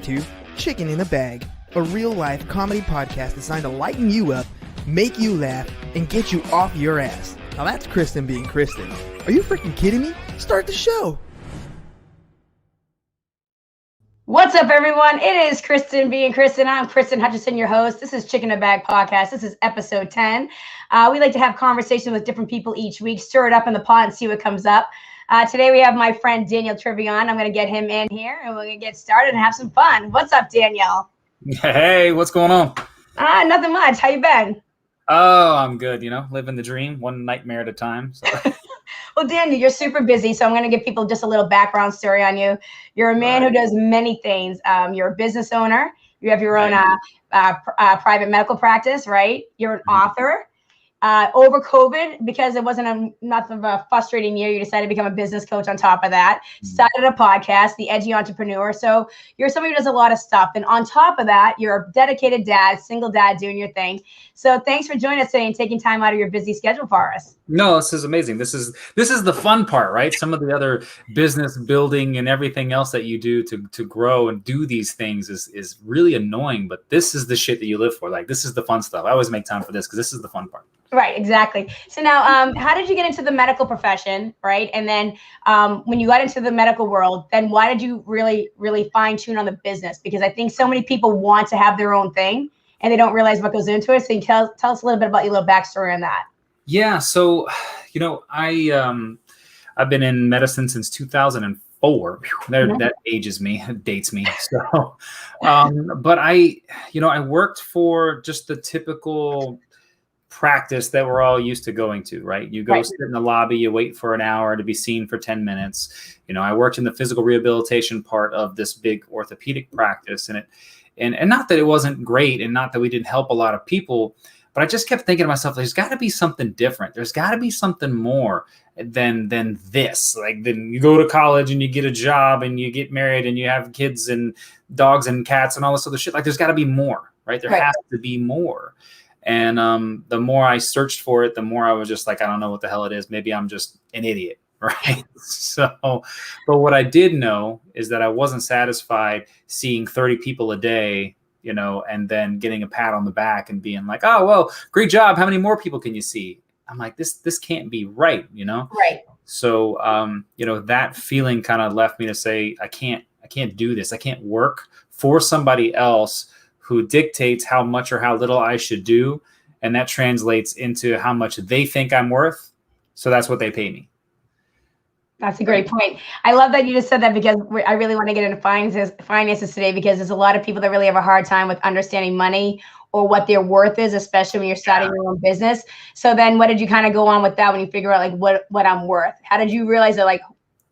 to Chicken in a Bag, a real-life comedy podcast designed to lighten you up, make you laugh, and get you off your ass. Now that's Kristen being Kristen. Are you freaking kidding me? Start the show! What's up, everyone? It is Kristen being Kristen. I'm Kristen Hutchison, your host. This is Chicken in a Bag podcast. This is episode 10. We like to have conversations with different people each week, stir it up in the pot and see what comes up. Today we have my friend Daniel Tribby on. I'm going to get him in here and we're going to get started and have some fun. What's up, Daniel? Hey, what's going on? Nothing much. How you been? Oh, I'm good. Living the dream, one nightmare at a time. So. Well, Daniel, you're super busy, so I'm going to give people just a little background story on you. You're a man who does many things. You're a business owner. You have your own private medical practice, right? You're an author. Over COVID, because it wasn't enough of a frustrating year, you decided to become a business coach on top of that. Started a podcast, The Edgy Entrepreneur. So you're somebody who does a lot of stuff. And on top of that, you're a dedicated dad, single dad doing your thing. So thanks for joining us today and taking time out of your busy schedule for us. No, this is amazing. This is the fun part, right? Some of the other business building and everything else that you do to grow and do these things is really annoying. But this is the shit that you live for. Like, this is the fun stuff. I always make time for this because this is the fun part. Right, exactly. So now, how did you get into the medical profession, right? And then when you got into the medical world, then why did you really, really fine tune on the business? Because I think so many people want to have their own thing and they don't realize what goes into it. So you tell us a little bit about your little backstory on that. Yeah. So, I've been in medicine since 2004. That ages me, dates me. So, but I worked for just the typical practice that we're all used to going to, right? You go sit in the lobby, you wait for an hour to be seen for 10 minutes. I worked in the physical rehabilitation part of this big orthopedic practice, and not that it wasn't great and not that we didn't help a lot of people, but I just kept thinking to myself, there's got to be something different. There's got to be something more than this. Like, then you go to college and you get a job and you get married and you have kids and dogs and cats and all this other shit. Like, there's got to be more, right? There has to be more. And the more I searched for it, the more I was just like, I don't know what the hell it is. Maybe I'm just an idiot, right? So, but what I did know is that I wasn't satisfied seeing 30 people a day, and then getting a pat on the back and being like, oh, well, great job. How many more people can you see? I'm like, this can't be right, Right. So, that feeling kind of left me to say, I can't do this. I can't work for somebody else who dictates how much or how little I should do. And that translates into how much they think I'm worth. So that's what they pay me. That's a great point. I love that you just said that, because I really want to get into finances today, because there's a lot of people that really have a hard time with understanding money or what their worth is, especially when you're starting your own business. So then what did you kind of go on with that when you figure out like what I'm worth? How did you realize that, like,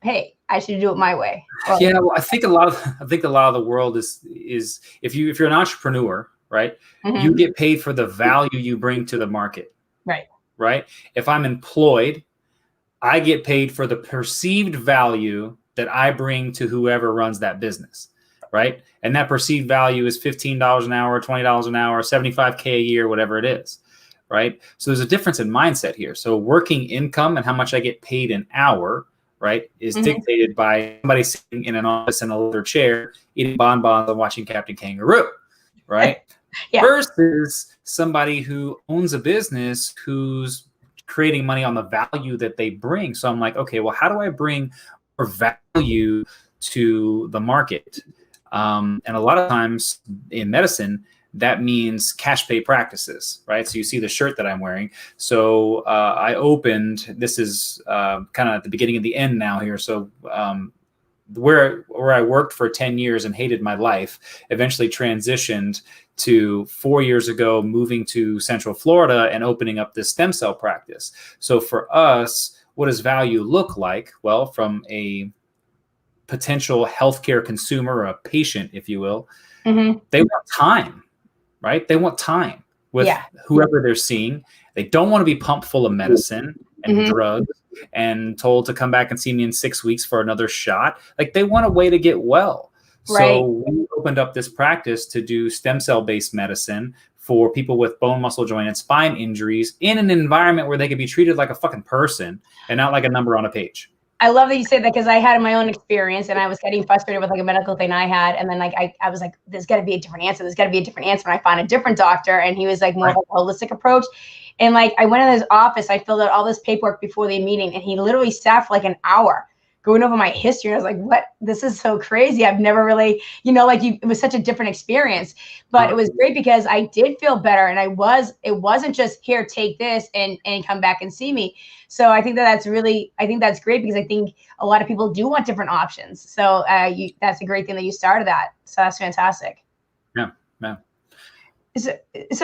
hey, I should do it my way? Yeah, well, I think a lot of the world is if you're an entrepreneur, right? Mm-hmm. You get paid for the value you bring to the market. Right. If I'm employed, I get paid for the perceived value that I bring to whoever runs that business. Right. And that perceived value is $15 an hour, $20 an hour, $75K a year, whatever it is. Right. So there's a difference in mindset here. So working income and how much I get paid an hour, right, is dictated by somebody sitting in an office in a leather chair, eating bonbons and watching Captain Kangaroo, right? Versus somebody who owns a business who's creating money on the value that they bring. So I'm like, okay, well, how do I bring more value to the market? And a lot of times in medicine, that means cash pay practices, right? So you see the shirt that I'm wearing. So I opened, this is kind of at the beginning of the end now here. So where I worked for 10 years and hated my life, eventually transitioned to 4 years ago, moving to Central Florida and opening up this stem cell practice. So for us, what does value look like? Well, from a potential healthcare consumer or a patient, if you will, they want time. Right? They want time with whoever they're seeing. They don't want to be pumped full of medicine and drugs and told to come back and see me in 6 weeks for another shot. Like, they want a way to get well. Right. So we opened up this practice to do stem cell based medicine for people with bone, muscle, joint, and spine injuries in an environment where they could be treated like a fucking person and not like a number on a page. I love that you said that, because I had my own experience and I was getting frustrated with like a medical thing I had. And then like, I was like, there's got to be a different answer. There's got to be a different answer. And I found a different doctor, and he was like more of a holistic approach. And like, I went in his office, I filled out all this paperwork before the meeting, and he literally sat for like an hour going over my history. And I was like, what? This is so crazy. I've never really, it was such a different experience, but it was great because I did feel better. And it wasn't just here, take this and come back and see me. So I think that's great, because I think a lot of people do want different options. So that's a great thing that you started that. So that's fantastic. Yeah. So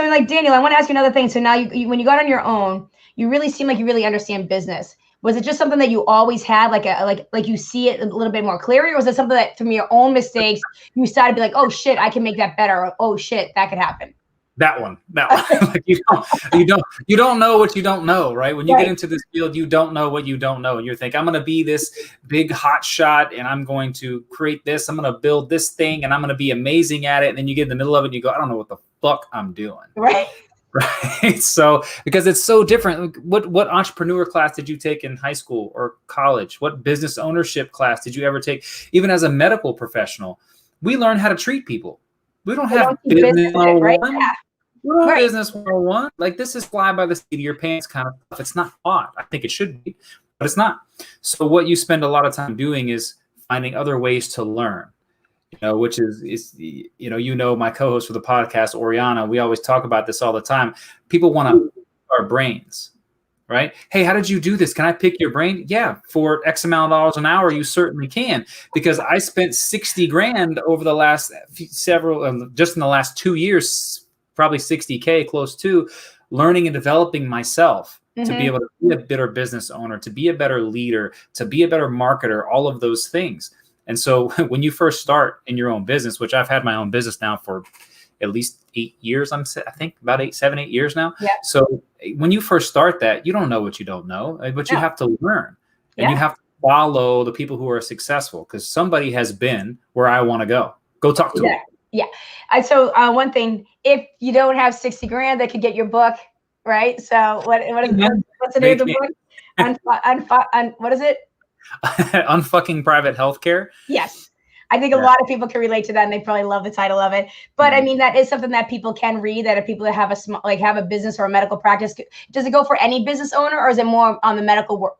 like, Daniel, I want to ask you another thing. So now you when you got on your own, you really seem like you really understand business. Was it just something that you always had, like you see it a little bit more clearly, or was it something that from your own mistakes you started to be like, oh shit, I can make that better, or oh shit, that could happen? That one. Like you don't know what you don't know, right? When you get into this field, you don't know what you don't know. And you think, I'm going to be this big hot shot, and I'm going to create this. I'm going to build this thing, and I'm going to be amazing at it. And then you get in the middle of it and you go, I don't know what the fuck I'm doing. Right. Right. So, because it's so different. What entrepreneur class did you take in high school or college? What business ownership class did you ever take? Even as a medical professional, we learn how to treat people. We don't have business 101. Right? Yeah. We don't have business 101. Like, this is fly by the seat of your pants kind of stuff. It's not taught. I think it should be, but it's not. So what you spend a lot of time doing is finding other ways to learn. Which is my co-host for the podcast, Oriana, we always talk about this all the time. People want to pick our brains, right? Hey, how did you do this? Can I pick your brain? Yeah, for X amount of dollars an hour, you certainly can. Because I spent $60,000 over the last just in the last 2 years, probably $60K close to, learning and developing myself to be able to be a better business owner, to be a better leader, to be a better marketer, all of those things. And so when you first start in your own business, which I've had my own business now for at least 8 years, I think about 7, 8 years now. Yeah. So when you first start that, you don't know what you don't know, but you have to learn, and you have to follow the people who are successful, because somebody has been where I want to go. Go talk to them. Yeah. So one thing, if you don't have $60,000, they could get your book, right? So what's the name of the book? What is it? Unfucking Private Healthcare. Yes. I think a lot of people can relate to that, and they probably love the title of it. But I mean, that is something that people can read, that if people that have have a business or a medical practice. Does it go for any business owner, or is it more on the medical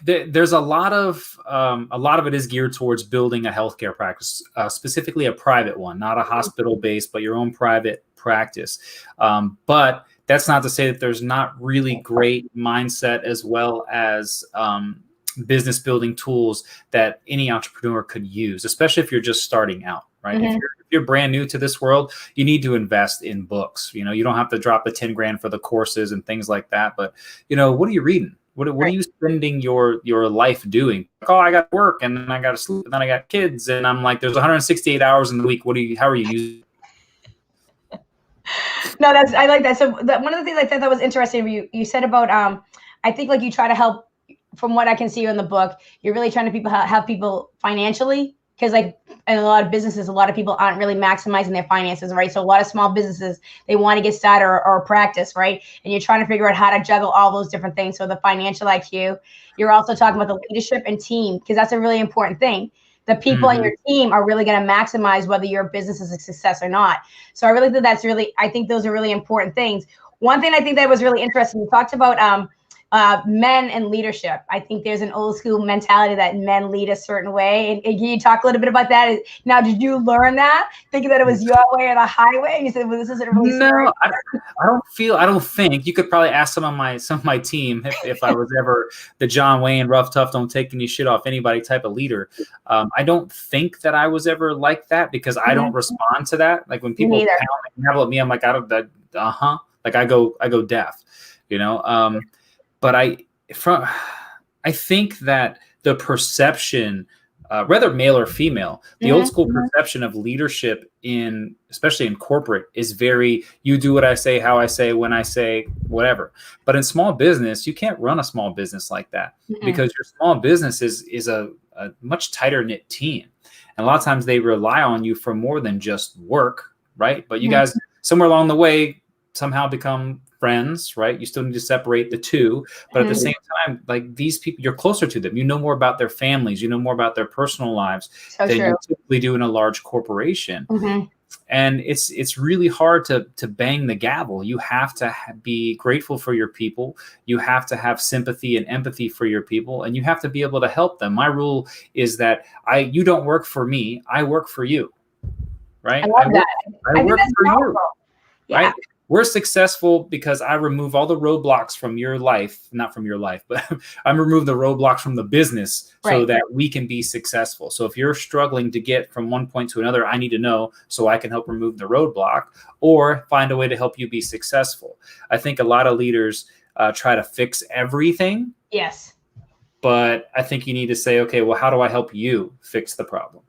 there's a lot of it is geared towards building a healthcare practice, specifically a private one, not a hospital based, but your own private practice. But that's not to say that there's not really great mindset as well as business building tools that any entrepreneur could use, especially if you're just starting out, right? If you're brand new to this world, you need to invest in books. You don't have to drop the $10,000 for the courses and things like that. But, what are you reading? What are you spending your life doing? Oh, I got to work, and then I got to sleep, and then I got kids. And I'm like, there's 168 hours in the week. How are you using? No, I like that. So one of the things I thought that was interesting, you said about, I think like you try to help, from what I can see in the book, you're really trying to help people financially, because like in a lot of businesses, a lot of people aren't really maximizing their finances, right? So a lot of small businesses, they want to get started or practice, right? And you're trying to figure out how to juggle all those different things. So the financial IQ, you're also talking about the leadership and team, because that's a really important thing. The people on your team are really going to maximize whether your business is a success or not. So I really think I think those are really important things. One thing I think that was really interesting, you talked about men and leadership. I think there's an old school mentality that men lead a certain way. And can you talk a little bit about that? Now, did you learn that, thinking that it was your way or the highway? And you said, well, this isn't really No, I don't think. You could probably ask some of my team if I was ever the John Wayne, rough, tough, don't take any shit off anybody type of leader. I don't think that I was ever like that, because I don't respond to that. Like when people pound at me, I'm like, like I go deaf, But I think that the perception, whether male or female, the old school perception of leadership especially in corporate, is very, you do what I say, how I say, when I say, whatever. But in small business, you can't run a small business like that, because your small business is a much tighter knit team. And a lot of times they rely on you for more than just work, right? But you guys somewhere along the way somehow become friends, right? You still need to separate the two, but at the same time, like these people, you're closer to them. You know more about their families. You know more about their personal lives than you typically do in a large corporation. And it's really hard to bang the gavel. You have to be grateful for your people. You have to have sympathy and empathy for your people, and you have to be able to help them. My rule is that you don't work for me, I work for you. Right? I love that. I work for you. Yeah. Right? We're successful because I remove all the roadblocks from your life, not from your life, but I remove the roadblocks from the business so that we can be successful. So if you're struggling to get from one point to another, I need to know so I can help remove the roadblock or find a way to help you be successful. I think a lot of leaders try to fix everything. Yes. But I think you need to say, okay, well, how do I help you fix the problem?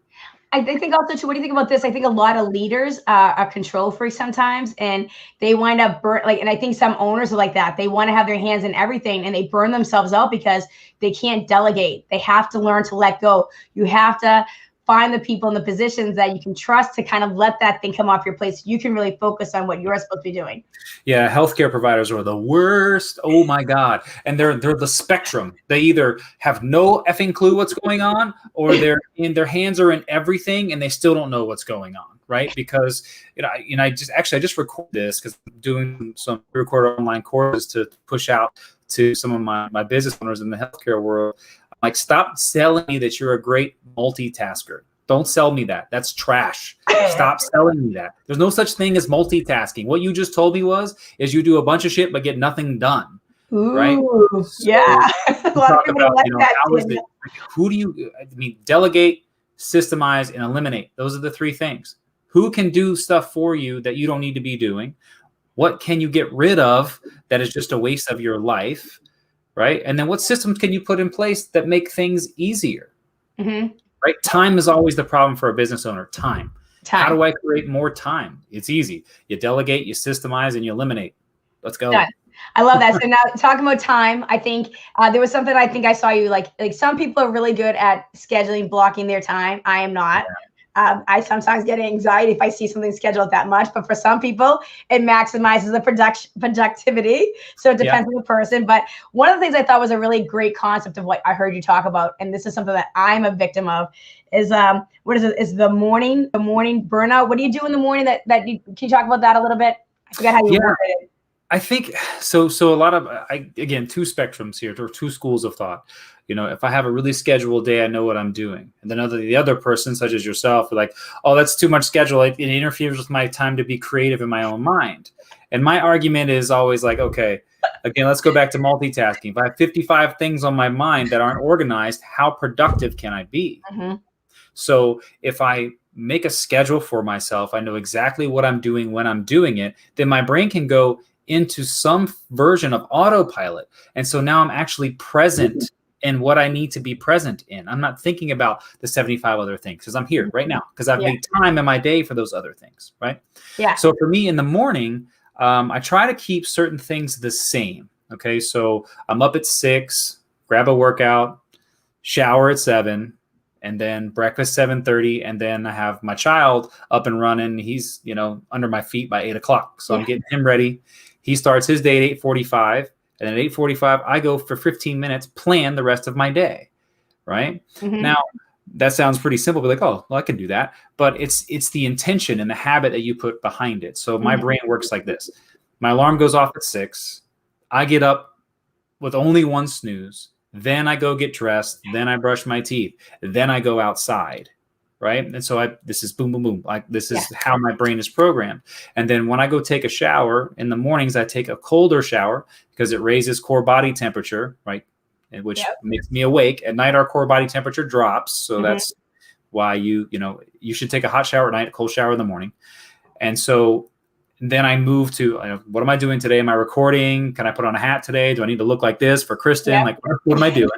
I think also too, what do you think about this? I think a lot of leaders are control freaks sometimes, and they wind up and I think some owners are like that. They want to have their hands in everything, and they burn themselves out because they can't delegate. They have to learn to let go. You have to find the people in the positions that you can trust to kind of let that thing come off your plate so you can really focus on what you're supposed to be doing. Yeah, healthcare providers are the worst. Oh my God. And they're the spectrum. They either have no effing clue what's going on, or their hands are in everything and they still don't know what's going on, right? Because I just record this because I'm doing some record online courses to push out to some of my business owners in the healthcare world. Like, stop selling me that you're a great multitasker. Don't sell me that. That's trash. Stop selling me that. There's no such thing as multitasking. What you just told me is you do a bunch of shit but get nothing done. Ooh, right? Yeah. So a lot of people like that. How is it? Delegate, systemize, and eliminate. Those are the three things. Who can do stuff for you that you don't need to be doing? What can you get rid of that is just a waste of your life? Right? And then what systems can you put in place that make things easier? Right? Time is always the problem for a business owner. Time. How do I create more time? It's easy. You delegate, you systemize, and you eliminate. Let's go. Done. I love that. So now talking about time, I think there was something I think I saw you like some people are really good at scheduling, blocking their time. I am not. I sometimes get anxiety if I see something scheduled that much, but for some people, it maximizes the productivity. So it depends on the person. But one of the things I thought was a really great concept of what I heard you talk about, and this is something that I'm a victim of, is what is it? Is the morning burnout? What do you do in the morning can you talk about that a little bit? I forgot how you worded it. I think so. A lot of, again, two spectrums here, or two schools of thought. If I have a really scheduled day, I know what I'm doing. And then the other person, such as yourself, are like, oh, that's too much schedule. It interferes with my time to be creative in my own mind. And my argument is always like, okay, again, let's go back to multitasking. If I have 55 things on my mind that aren't organized, how productive can I be? So if I make a schedule for myself, I know exactly what I'm doing when I'm doing it, then my brain can go into some version of autopilot. And so now I'm actually present in what I need to be present in. I'm not thinking about the 75 other things because I'm here right now because I've made time in my day for those other things, right? Yeah. So for me in the morning, I try to keep certain things the same. Okay. So I'm up at 6, grab a workout, shower at 7, and then breakfast 7:30, and then I have my child up and running. He's under my feet by 8 o'clock. So I'm getting him ready. He starts his day at 8:45, and at 8:45 I go for 15 minutes, plan the rest of my day. Right? Now that sounds pretty simple, but like, oh, well, I can do that. But it's the intention and the habit that you put behind it. So my brain works like this: my alarm goes off at 6. I get up with only one snooze. Then I go get dressed. Then I brush my teeth. Then I go outside, right? And so this is boom, boom, boom. Like this is how my brain is programmed. And then when I go take a shower in the mornings, I take a colder shower because it raises core body temperature, right? Which makes me awake. At night, our core body temperature drops. So that's why you should take a hot shower at night, a cold shower in the morning. And so then I move to, what am I doing today? Am I recording? Can I put on a hat today? Do I need to look like this for Kristen? Like, what am I doing?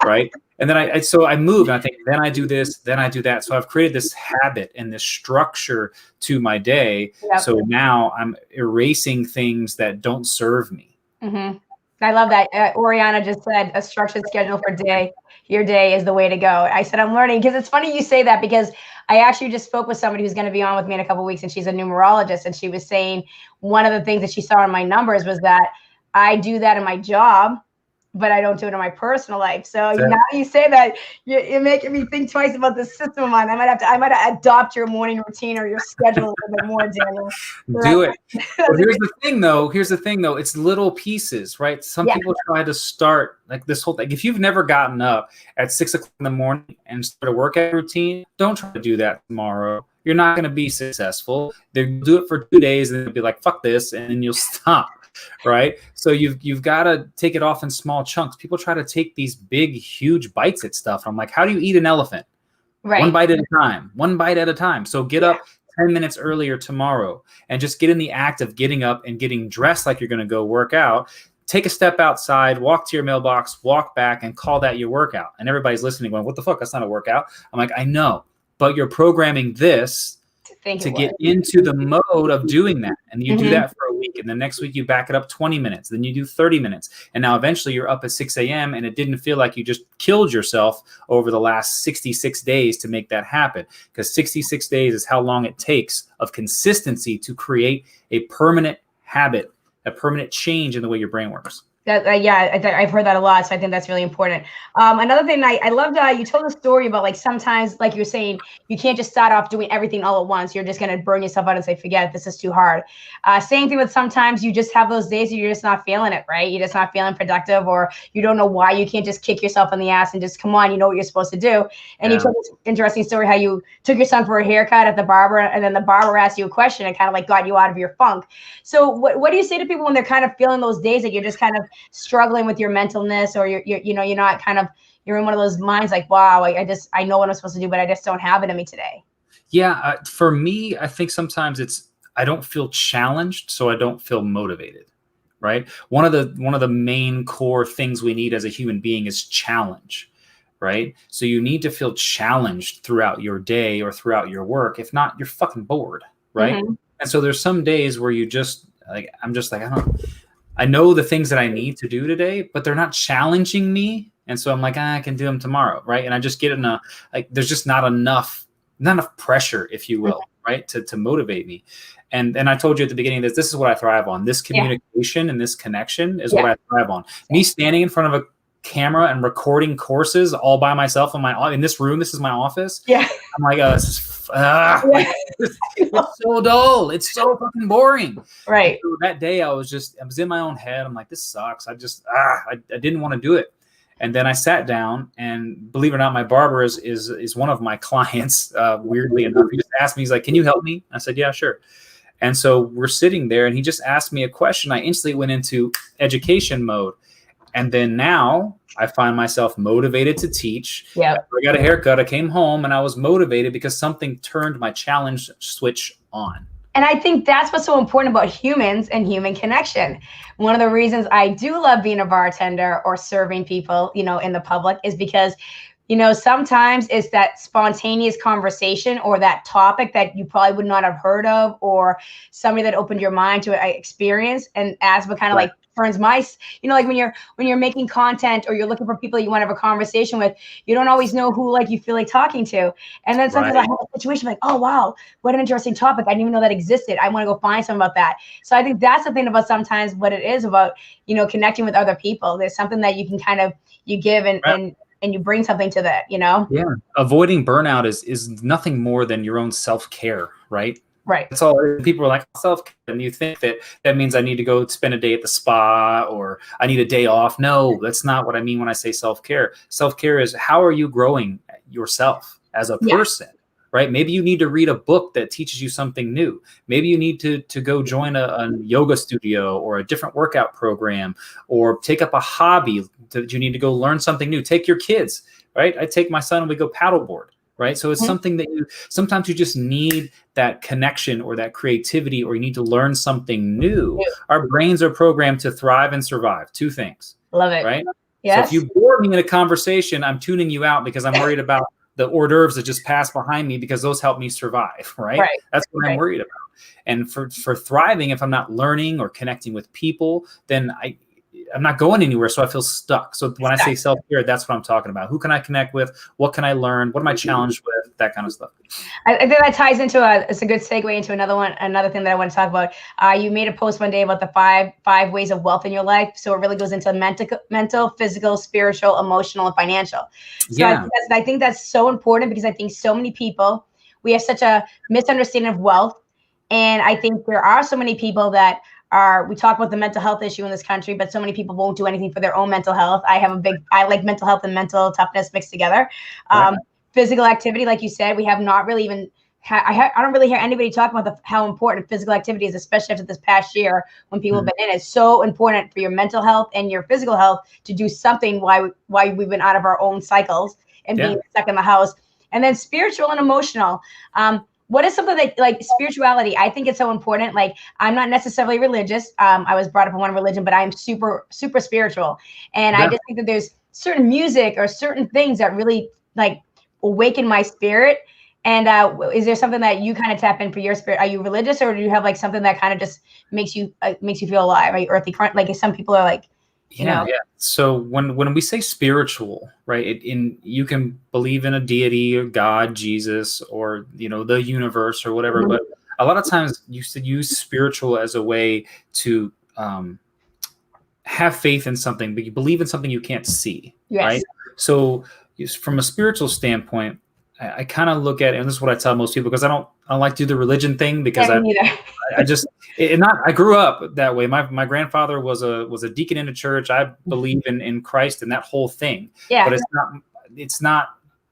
Right. And then I move and I think, then I do this, then I do that. So I've created this habit and this structure to my day. So now I'm erasing things that don't serve me. I love that. Oriana just said a structured schedule for your day is the way to go. I said, I'm learning, because it's funny you say that, because I actually just spoke with somebody who's going to be on with me in a couple of weeks, and she's a numerologist, and she was saying one of the things that she saw in my numbers was that I do that in my job, but I don't do it in my personal life. So now you say that, you're making me think twice about the system of mine. I might adopt your morning routine or your schedule a little bit more, Daniel. Do it. Well, here's the thing though. It's little pieces, right? Some people try to start like this whole thing. If you've never gotten up at 6 o'clock in the morning and start a workout routine, don't try to do that tomorrow. You're not going to be successful. They'll do it for 2 days and they'll be like, fuck this. And then you'll stop. Right. So you've got to take it off in small chunks. People try to take these big, huge bites at stuff. I'm like, how do you eat an elephant? Right. One bite at a time. So get up 10 minutes earlier tomorrow and just get in the act of getting up and getting dressed like you're going to go work out. Take a step outside, walk to your mailbox, walk back, and call that your workout. And everybody's listening going, what the fuck? That's not a workout. I'm like, I know, but you're programming this to get into the mode of doing that. And you do that for a week. And the next week you back it up 20 minutes. Then you do 30 minutes. And now eventually you're up at 6 a.m. and it didn't feel like you just killed yourself over the last 66 days to make that happen. Because 66 days is how long it takes of consistency to create a permanent habit, a permanent change in the way your brain works. I've heard that a lot, so I think that's really important. Another thing I loved, you told a story about like sometimes, like you're saying, you can't just start off doing everything all at once. You're just going to burn yourself out and say, forget it, this is too hard. Same thing with sometimes you just have those days where you're just not feeling it, right? You're just not feeling productive, or you don't know why. You can't just kick yourself in the ass and just, come on, you know what you're supposed to do. And you told this interesting story how you took your son for a haircut at the barber, and then the barber asked you a question and kind of like got you out of your funk. So what do you say to people when they're kind of feeling those days that you're just kind of struggling with your mentalness, or you're not kind of, you're in one of those minds like, wow, I know what I'm supposed to do, but I just don't have it in me today? Yeah. For me, I think sometimes I don't feel challenged, so I don't feel motivated. Right. One of the main core things we need as a human being is challenge. Right. So you need to feel challenged throughout your day or throughout your work. If not, you're fucking bored. Right. And so there's some days where you just like, I know the things that I need to do today, but they're not challenging me. And so I'm like, I can do them tomorrow. Right. And I just get in there's just not enough pressure, if you will, right. To motivate me. And I told you at the beginning of this is what I thrive on. This communication and this connection is what I thrive on. Me standing in front of a camera and recording courses all by myself in this room. This is my office. Yeah. I'm like, it's so dull. It's so fucking boring. Right. So that day I was in my own head. I'm like, this sucks. I didn't want to do it. And then I sat down, and believe it or not, my barber is one of my clients. Weirdly enough, he just asked me, he's like, can you help me? I said, yeah, sure. And so we're sitting there, and he just asked me a question. I instantly went into education mode. And then now I find myself motivated to teach. Yeah. After I got a haircut, I came home and I was motivated because something turned my challenge switch on. And I think that's what's so important about humans and human connection. One of the reasons I do love being a bartender or serving people, in the public is because, sometimes it's that spontaneous conversation or that topic that you probably would not have heard of, or somebody that opened your mind to an experience, and as what kind of like turns my, like when you're making content or you're looking for people you want to have a conversation with, you don't always know who like you feel like talking to. And then sometimes I have a situation like, oh wow, what an interesting topic. I didn't even know that existed. I want to go find something about that. So I think that's the thing about sometimes what it is about, connecting with other people. There's something that you can kind of, you give and you bring something to that, Yeah. Avoiding burnout is nothing more than your own self-care, right? Right. That's all. People are like, self-care, and you think that means I need to go spend a day at the spa or I need a day off. No, that's not what I mean when I say self-care. Self-care is how are you growing yourself as a person, right? Maybe you need to read a book that teaches you something new. Maybe you need to go join a yoga studio or a different workout program, or take up a hobby that you need to go learn something new. Take your kids, right? I take my son and we go paddleboard. Right. So it's something that sometimes you just need that connection or that creativity, or you need to learn something new. Yeah. Our brains are programmed to thrive and survive. Two things. Love it. Right. Yes. So if you bore me in a conversation, I'm tuning you out because I'm worried about the hors d'oeuvres that just passed behind me, because those help me survive. Right. That's what I'm worried about. And for thriving, if I'm not learning or connecting with people, then I'm not going anywhere, so I feel stuck. So when I say self-care, that's what I'm talking about. Who can I connect with? What can I learn? What am I challenged with? That kind of stuff. I think that ties into it's a good segue into another thing that I want to talk about. You made a post one day about the five ways of wealth in your life. So it really goes into mental, physical, spiritual, emotional, and financial. So I think that's so important, because I think so many people, we have such a misunderstanding of wealth. And I think there are so many people that we talk about the mental health issue in this country, but so many people won't do anything for their own mental health. I like mental health and mental toughness mixed together. Physical activity, like you said, we have not really even, I don't really hear anybody talk about how important physical activity is, especially after this past year when people have been in. It's so important for your mental health and your physical health to do something while we've been out of our own cycles and being stuck in the house. And then spiritual and emotional. What is something that, like spirituality, I think it's so important. Like, I'm not necessarily religious. I was brought up in one religion, but I'm super, super spiritual. And I just think that there's certain music or certain things that really like awaken my spirit. And is there something that you kind of tap in for your spirit? Are you religious, or do you have like something that kind of just makes you feel alive? Are you earthy? Like, some people are like, you know. So when we say spiritual, right, you can believe in a deity or God, Jesus, or the universe or whatever, but a lot of times you should use spiritual as a way to have faith in something, but you believe in something you can't see, right? So from a spiritual standpoint, I kind of look at it, and this is what I tell most people, because I don't like to do the religion thing, because I grew up that way. My grandfather was a deacon in a church. I believe in Christ and that whole thing. But it's not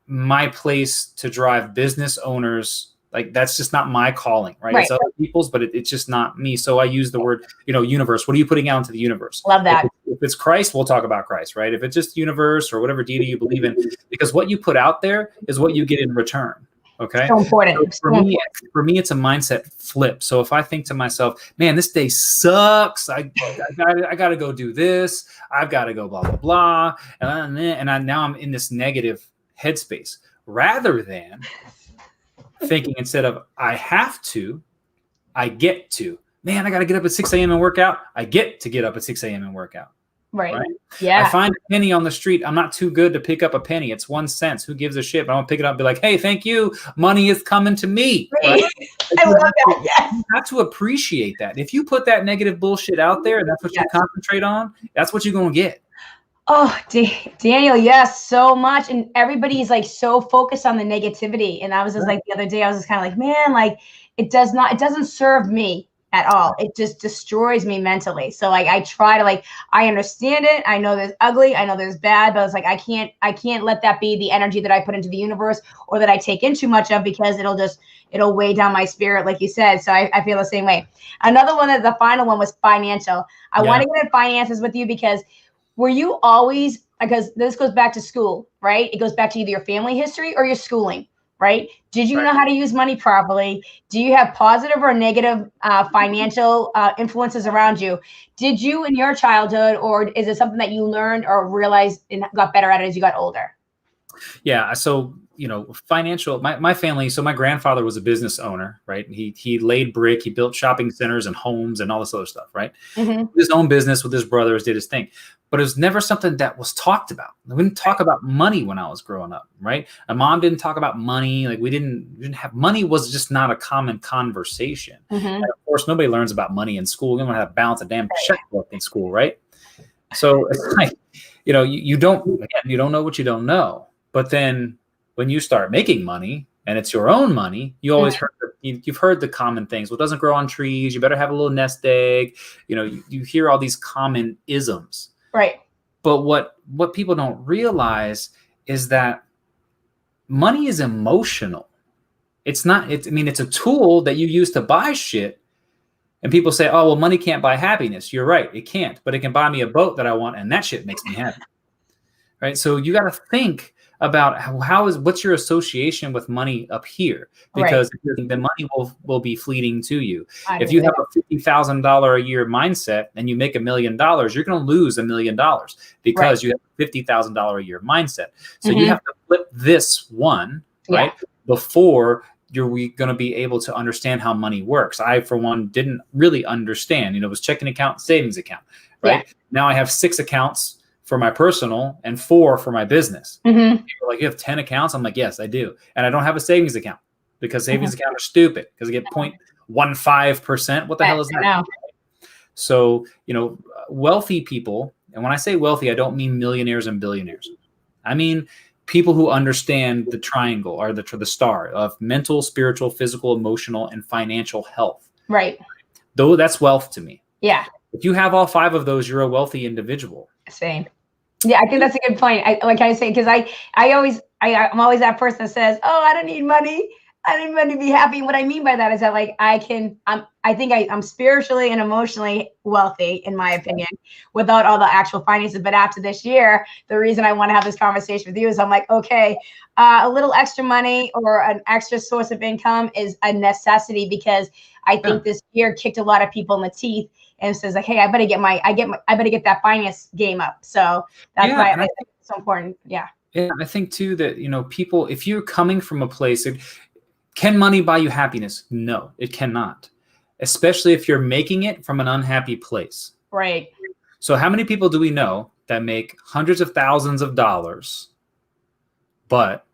my place to drive business owners. Like, that's just not my calling, right? It's other people's, but it's just not me. So I use the word, universe. What are you putting out into the universe? Love that. If it's Christ, we'll talk about Christ, right? If it's just universe or whatever deity you believe in, because what you put out there is what you get in return. Okay. So important. So for me, it's a mindset flip. So if I think to myself, man, this day sucks. I got to go do this. I've got to go blah, blah, blah. And now I'm in this negative headspace, rather than thinking, instead of I have to, I get to. Man, I got to get up at 6 a.m. and work out. I get to get up at 6 a.m. and work out. Right. Yeah. I find a penny on the street. I'm not too good to pick up a penny. It's 1 cent. Who gives a shit? But I'm gonna pick it up and be like, hey, thank you. Money is coming to me. Right? I love that. Yes. You have to appreciate that. If you put that negative bullshit out there and that's what you concentrate on, that's what you're gonna get. Oh, Daniel, yes, so much. And everybody's like so focused on the negativity. And I was just like, the other day, I was just kind of like, man, like it doesn't serve me at all. It just destroys me mentally. So like, I try to I understand it. I know there's ugly, I know there's bad, but it's like, I can't let that be the energy that I put into the universe, or that I take in too much of, because it'll weigh down my spirit, like you said. So I feel the same way. Another one, the final one, was financial. I want to get into finances with you, because were you always, because this goes back to school, right? It goes back to either your family history or your schooling, right? Did you know how to use money properly? Do you have positive or negative financial influences around you? Did you in your childhood, or is it something that you learned or realized and got better at it as you got older? Yeah. So, financial, my family, so my grandfather was a business owner, right? He laid brick, he built shopping centers and homes and all this other stuff, right? His own business with his brothers, did his thing. But it was never something that was talked about. We didn't talk about money when I was growing up, right? My mom didn't talk about money. Like, we didn't have, money was just not a common conversation. And of course, nobody learns about money in school. You don't have to balance a damn checkbook in school, right? So it's like, you don't know what you don't know. But then when you start making money and it's your own money, you always you've heard the common things. Well, it doesn't grow on trees. You better have a little nest egg. You hear all these common isms. Right. But what people don't realize is that money is emotional. It's not, it's a tool that you use to buy shit. And people say, oh, well, money can't buy happiness. You're right. It can't, but it can buy me a boat that I want. And that shit makes me happy. Right. So you got to think about what's your association with money up here, because the money will be fleeting to you. If you have a $50,000 a year mindset and you make $1 million, you're going to lose $1 million because you have a $50,000 a year mindset. So you have to flip this one, right, before you're going to be able to understand how money works. I, for one, didn't really understand. It was checking account, savings account. right? Yeah. Now I have 6 accounts for my personal and 4 for my business. People are like, you have 10 accounts? I'm like, yes, I do. And I don't have a savings account because savings accounts are stupid because I get 0.15%. What the hell is that? So, wealthy people, and when I say wealthy, I don't mean millionaires and billionaires. I mean people who understand the triangle or the star of mental, spiritual, physical, emotional, and financial health. Right. Though that's wealth to me. Yeah. If you have all 5 of those, you're a wealthy individual. Same. Yeah, I think that's a good point. I say, because I'm always that person that says, "Oh, I don't need money. I don't need money to be happy." And what I mean by that is that I think I'm spiritually and emotionally wealthy, in my opinion, without all the actual finances. But after this year, the reason I want to have this conversation with you is I'm like, okay, a little extra money or an extra source of income is a necessity, because I think this year kicked a lot of people in the teeth and says like, hey, I better get that finance game up. So that's why I think it's so important. Yeah. Yeah, I think too that, people, if you're coming from a place, can money buy you happiness? No, it cannot. Especially if you're making it from an unhappy place. Right. So how many people do we know that make hundreds of thousands of dollars, but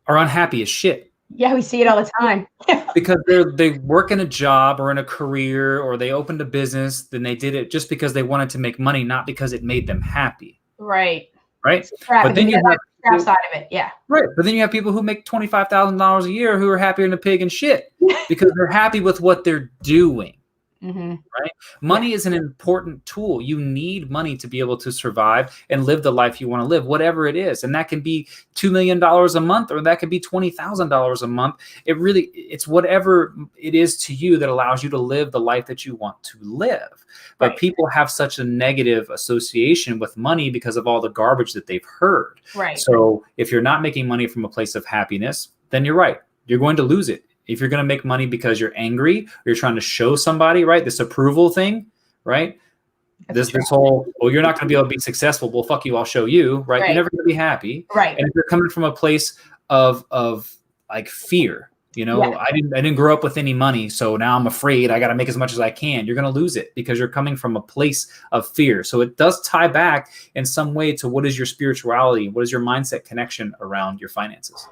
are unhappy as shit? Yeah, we see it all the time. Because they work in a job or in a career, or they opened a business, then they did it just because they wanted to make money, not because it made them happy. Right. But then you have crap side of it. Yeah. Right. But then you have people who make $25,000 a year who are happier than a pig and shit because they're happy with what they're doing. Right. Money is an important tool. You need money to be able to survive and live the life you want to live, whatever it is. And that can be $2 million a month, or that could be $20,000 a month. It's whatever it is to you that allows you to live the life that you want to live. But people have such a negative association with money because of all the garbage that they've heard. Right. So if you're not making money from a place of happiness, then you're right. You're going to lose it. If you're going to make money because you're angry or you're trying to show somebody, right, this approval thing, right? This whole, you're not going to be able to be successful. Well, fuck you, I'll show you, right? You're never going to be happy. Right. And if you're coming from a place of like fear, I didn't grow up with any money, so now I'm afraid I got to make as much as I can. You're going to lose it because you're coming from a place of fear. So it does tie back in some way to what is your spirituality? What is your mindset connection around your finances?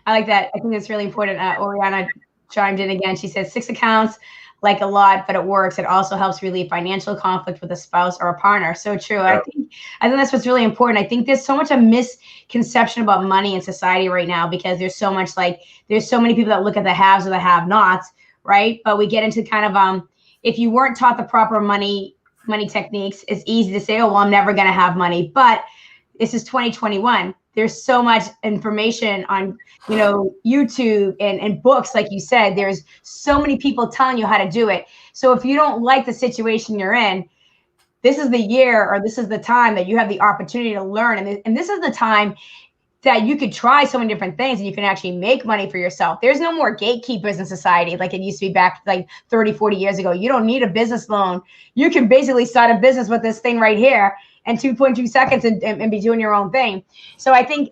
I like that. I think that's really important. Oriana chimed in again. She says 6 accounts, like a lot, but it works. It also helps relieve financial conflict with a spouse or a partner. So true. Yeah. I think that's what's really important. I think there's so much a misconception about money in society right now, because there's so many people that look at the haves or the have-nots, right? But we get into kind of if you weren't taught the proper money techniques, it's easy to say, oh, well, I'm never going to have money. But this is 2021. There's so much information on, YouTube and books. Like you said, there's so many people telling you how to do it. So if you don't like the situation you're in, this is the year, or this is the time that you have the opportunity to learn. And this is the time that you could try so many different things and you can actually make money for yourself. There's no more gatekeepers in society like it used to be back like 30, 40 years ago. You don't need a business loan. You can basically start a business with this thing right here in 2.2 seconds and be doing your own thing. So I think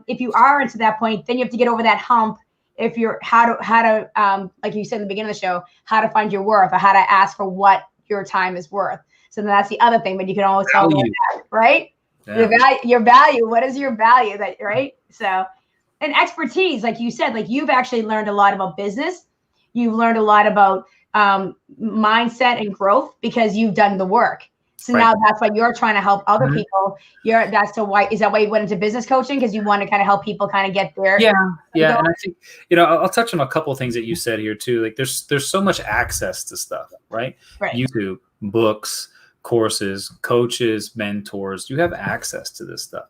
if you are into that point, then you have to get over that hump. If you're how to like you said in the beginning of the show, how to find your worth, or how to ask for what your time is worth. So then that's the other thing, but you can always tell that, right? Yeah. Your value. What is your value? That right? So, and expertise, like you said, like you've actually learned a lot about business. You've learned a lot about mindset and growth because you've done the work. So now that's why you're trying to help other people. Is that why you went into business coaching? Because you want to kind of help people kind of get there. Yeah. And I think, I'll touch on a couple of things that you said here too. Like there's so much access to stuff, right? YouTube, books, courses, coaches, mentors, you have access to this stuff.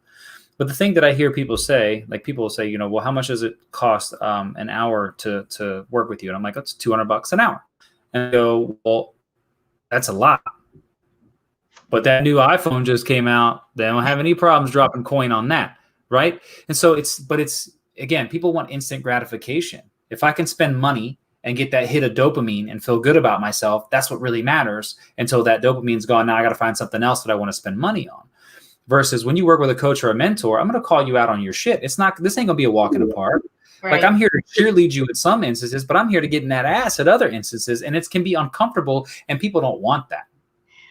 But the thing that I hear people say, like people will say, well, how much does it cost an hour to work with you? And I'm like, that's $200 an hour. And I go, well, that's a lot. But that new iPhone just came out. They don't have any problems dropping coin on that, right? And so again, people want instant gratification. If I can spend money and get that hit of dopamine and feel good about myself, that's what really matters until that dopamine's gone. Now I got to find something else that I want to spend money on. Versus when you work with a coach or a mentor, I'm going to call you out on your shit. This ain't going to be a walk in the park. Right. Like I'm here to cheerlead you in some instances, but I'm here to get in that ass at other instances. And it can be uncomfortable and people don't want that.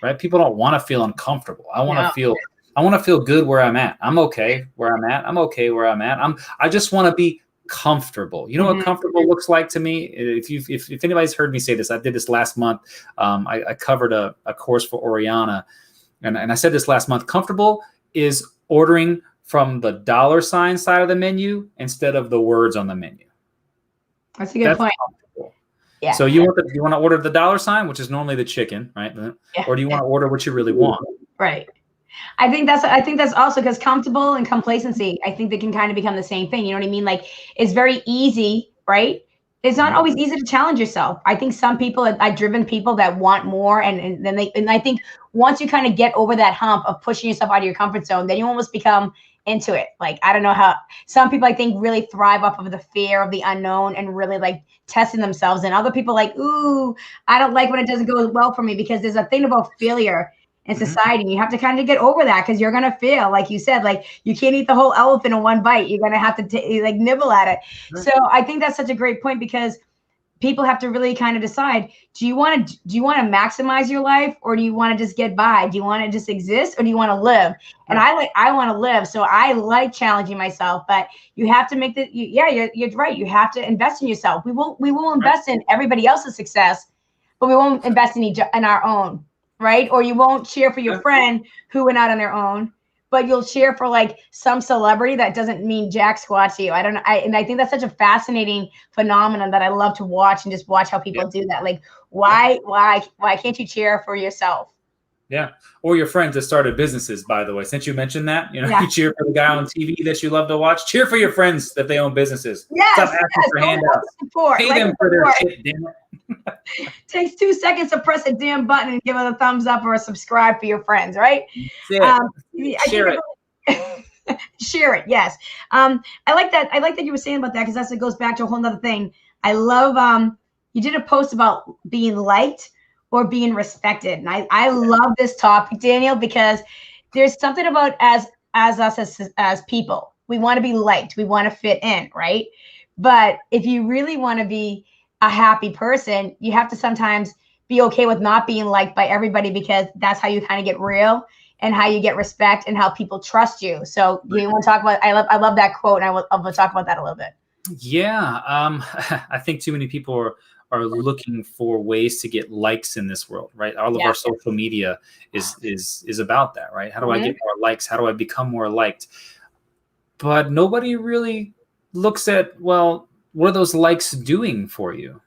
right? People don't want to feel uncomfortable. I want to feel good where I'm at. I'm okay where I'm at. I'm okay where I'm at. I just want to be comfortable. You know what comfortable looks like to me? If anybody's heard me say this, I did this last month. I covered a course for Oriana, and I said this last month. Comfortable is ordering from the $ side of the menu instead of the words on the menu. That's a good point. Comfortable. Yeah. So you want to order the $, which is normally the chicken, right? Yeah. Or do you want to order what you really want? Right. I think that's also because comfortable and complacency, I think they can kind of become the same thing. You know what I mean? Like, it's very easy, right? It's not always easy to challenge yourself. I think some people are driven people that want more. And I think once you kind of get over that hump of pushing yourself out of your comfort zone, then you almost become into it. Like, I don't know how some people I think really thrive off of the fear of the unknown and really like testing themselves. And other people like, ooh, I don't like when it doesn't go well for me, because there's a thing about failure in society. And you have to kind of get over that, because you're going to fail. Like you said, like, you can't eat the whole elephant in one bite. You're going to have to like nibble at it. Right. So I think that's such a great point, because people have to really kind of decide, do you want to maximize your life, or do you want to just get by? Do you want to just exist, or do you want to live? And I want to live. So I like challenging myself, but you have to make you're right. You have to invest in yourself. We will invest in everybody else's success, but we won't invest in our own. Right? Or you won't cheer for your friend who went out on their own, but you'll cheer for like some celebrity that doesn't mean jack squat to you. I don't know. And I think that's such a fascinating phenomenon that I love to watch, and just watch how people do that. Like, why can't you cheer for yourself? Yeah. Or your friends that started businesses, by the way. Since you mentioned that, you cheer for the guy on TV that you love to watch. Cheer for your friends that they own businesses. Yes. Stop asking for handouts. Pay them for their shit, damn it. Takes 2 seconds to press a damn button and give it a thumbs up or a subscribe for your friends, right? Share it. Share it. Yes. I like that. I like that you were saying about that, because it goes back to a whole nother thing. I love, you did a post about being liked or being respected. And I love this topic, Daniel, because there's something about as people, we want to be liked. We want to fit in, right? But if you really want to be a happy person, you have to sometimes be okay with not being liked by everybody, because that's how you kind of get real and how you get respect and how people trust you. So do you want to talk about, I love that quote, and I will talk about that a little bit. Yeah. I think too many people are looking for ways to get likes in this world, right? All of our social media is about that, right? How do I get more likes? How do I become more liked? But nobody really looks at, well, what are those likes doing for you,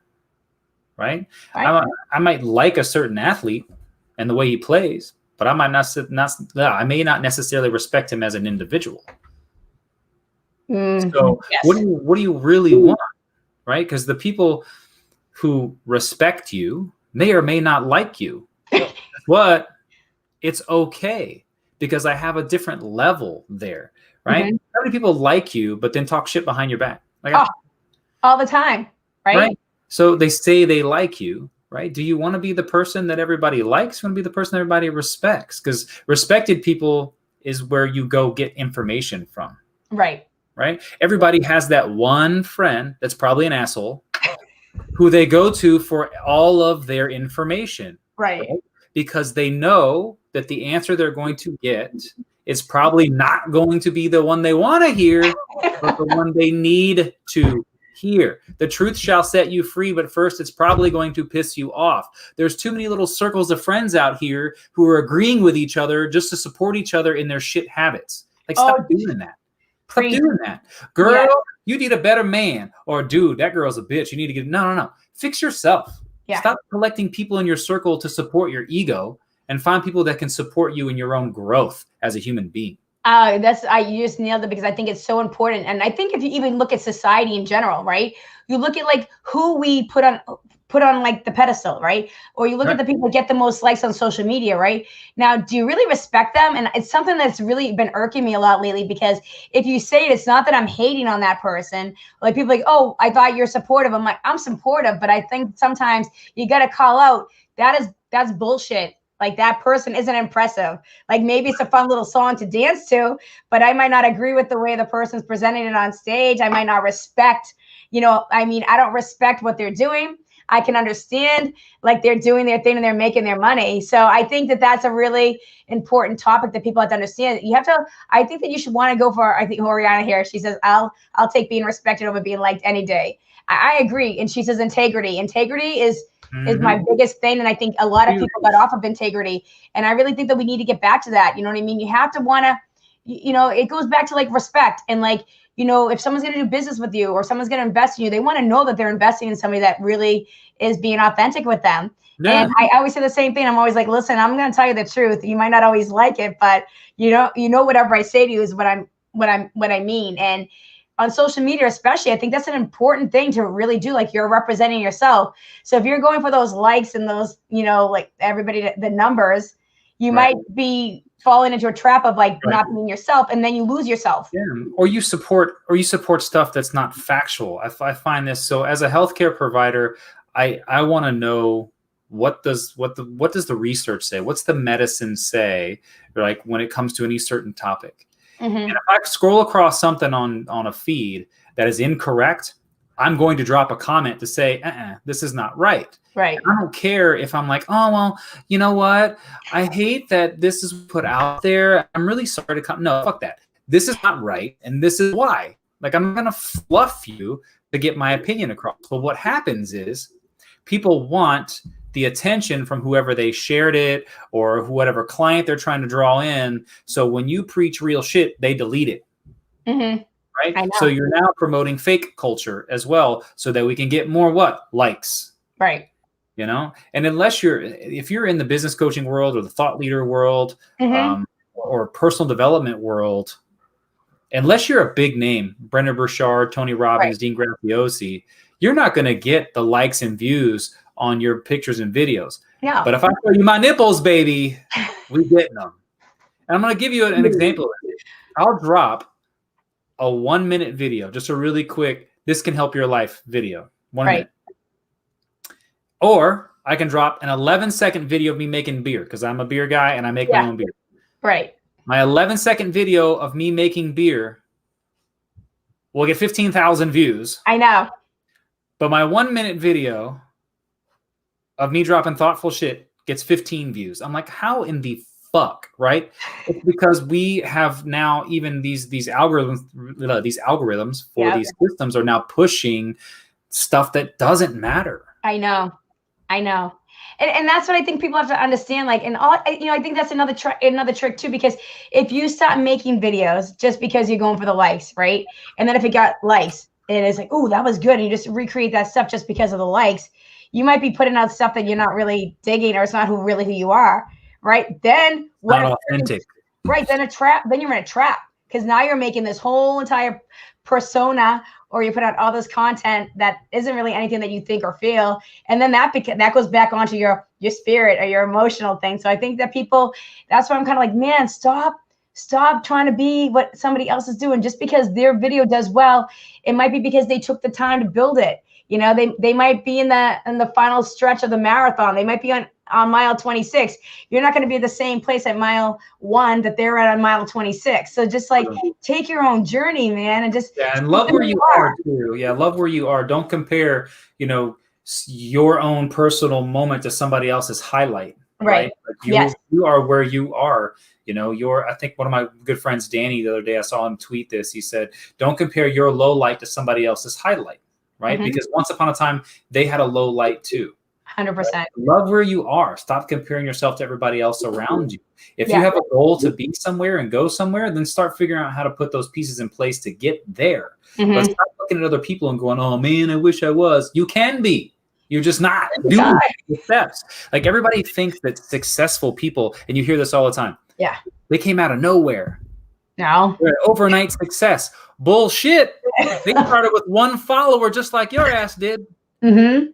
right? I might like a certain athlete and the way he plays, but I I may not necessarily respect him as an individual. So what do you really want, right? Because the people who respect you may or may not like you, but it's okay, because I have a different level there, right? How many people like you but then talk shit behind your back? Like, all the time, right? So they say they like you, right? Do you want to be the person that everybody likes? You want to be the person that everybody respects? Because respected people is where you go get information from. Right. Everybody has that one friend that's probably an asshole who they go to for all of their information. Right? Because they know that the answer they're going to get is probably not going to be the one they want to hear, but the one they need to hear. The truth shall set you free, but first it's probably going to piss you off. There's too many little circles of friends out here who are agreeing with each other just to support each other in their shit habits. Like, stop doing that. Stop doing that. Girl, you need a better man. Or dude, that girl's a bitch. You need to get, no. Fix yourself. Stop collecting people in your circle to support your ego, and find people that can support you in your own growth as a human being. You just nailed it, because I think it's so important. And I think if you even look at society in general, right? You look at like who we put on like the pedestal, right? Or you look at the people that get the most likes on social media, right? Now, do you really respect them? And it's something that's really been irking me a lot lately, because if you say it's not that I'm hating on that person. Like, people like, oh, I thought you're supportive. I'm like, I'm supportive, but I think sometimes you got to call out, that's bullshit. Like, that person isn't impressive. Like, maybe it's a fun little song to dance to, but I might not agree with the way the person's presenting it on stage. I might not respect, I don't respect what they're doing. I can understand like they're doing their thing and they're making their money. So I think that that's a really important topic that people have to understand. You have to, I think that you should want to go for, I think Oriana here, she says, I'll take being respected over being liked any day. I agree. And she says integrity. Integrity is my biggest thing. And I think a lot of people got off of integrity. And I really think that we need to get back to that. You know what I mean? You have to want to, you know, it goes back to like respect and like, you know, if someone's going to do business with you or someone's going to invest in you, they want to know that they're investing in somebody that really is being authentic with them. Yeah. And I always say the same thing. I'm always like, listen, I'm going to tell you the truth. You might not always like it, but you know, whatever I say to you is what I mean. And on social media, especially, I think that's an important thing to really do. Like you're representing yourself. So if you're going for those likes and those, you know, like everybody, the numbers, you might be falling into a trap of like not being yourself, and then you lose yourself. Yeah. Or you support stuff that's not factual. I find this. So as a healthcare provider, I want to know what does the research say? What's the medicine say? Like when it comes to any certain topic. And if I scroll across something on a feed that is incorrect, I'm going to drop a comment to say, this is not right. Right. And I don't care if I'm like, oh, well, you know what? I hate that this is put out there. I'm really sorry to come. No, fuck that. This is not right. And this is why. Like, I'm going to fluff you to get my opinion across. But what happens is people want the attention from whoever they shared it or whatever client they're trying to draw in. So when you preach real shit, they delete it. Right? So you're now promoting fake culture as well so that we can get more likes. Right. You know, and if you're in the business coaching world or the thought leader world or personal development world, unless you're a big name, Brendon Burchard, Tony Robbins, Dean Graziosi, you're not going to get the likes and views on your pictures and videos. No. But if I show you my nipples, baby, we getting them. And I'm going to give you an example of it. I'll drop a 1-minute video, just a really quick, this can help your life video, 1 minute. Or I can drop an 11-second video of me making beer because I'm a beer guy and I make my own beer. Right. My 11-second video of me making beer will get 15,000 views. I know. But my 1-minute video of me dropping thoughtful shit gets 15 views. I'm like, how in the fuck, right? It's because we have now even these algorithms for these systems are now pushing stuff that doesn't matter. I know. And that's what I think people have to understand. Like, and all, you know, I think that's another trick too, because if you stop making videos just because you're going for the likes, right? And then if it got likes and it's like, oh, that was good. And you just recreate that stuff just because of the likes, you might be putting out stuff that you're not really digging, or it's not who you are. Right. Then not authentic. Right. Then you're in a trap because now you're making this whole entire persona, or you put out all this content that isn't really anything that you think or feel. And then that goes back onto your spirit or your emotional thing. So I think that that's why I'm kind of like, man, stop trying to be what somebody else is doing. Just because their video does well, it might be because they took the time to build it. You know, they might be in the final stretch of the marathon. They might be on mile 26. You're not going to be at the same place at mile 1 that they're at on mile 26. So just like take your own journey, man, and just and love where you are too. Yeah, love where you are. Don't compare, you know, your own personal moment to somebody else's highlight. Right. Like you are where you are. You know, I think one of my good friends, Danny, the other day, I saw him tweet this. He said, don't compare your low light to somebody else's highlight. Right. Because once upon a time, they had a low light too. 100%. Right? Love where you are. Stop comparing yourself to everybody else around you. If you have a goal to be somewhere and go somewhere, then start figuring out how to put those pieces in place to get there. But stop looking at other people and going, oh man, I wish I was. You can be. You're just not doing the steps. Like everybody thinks that successful people, and you hear this all the time. Yeah. They came out of nowhere. No. Overnight success. Bullshit. They started with 1 follower just like your ass did. Right?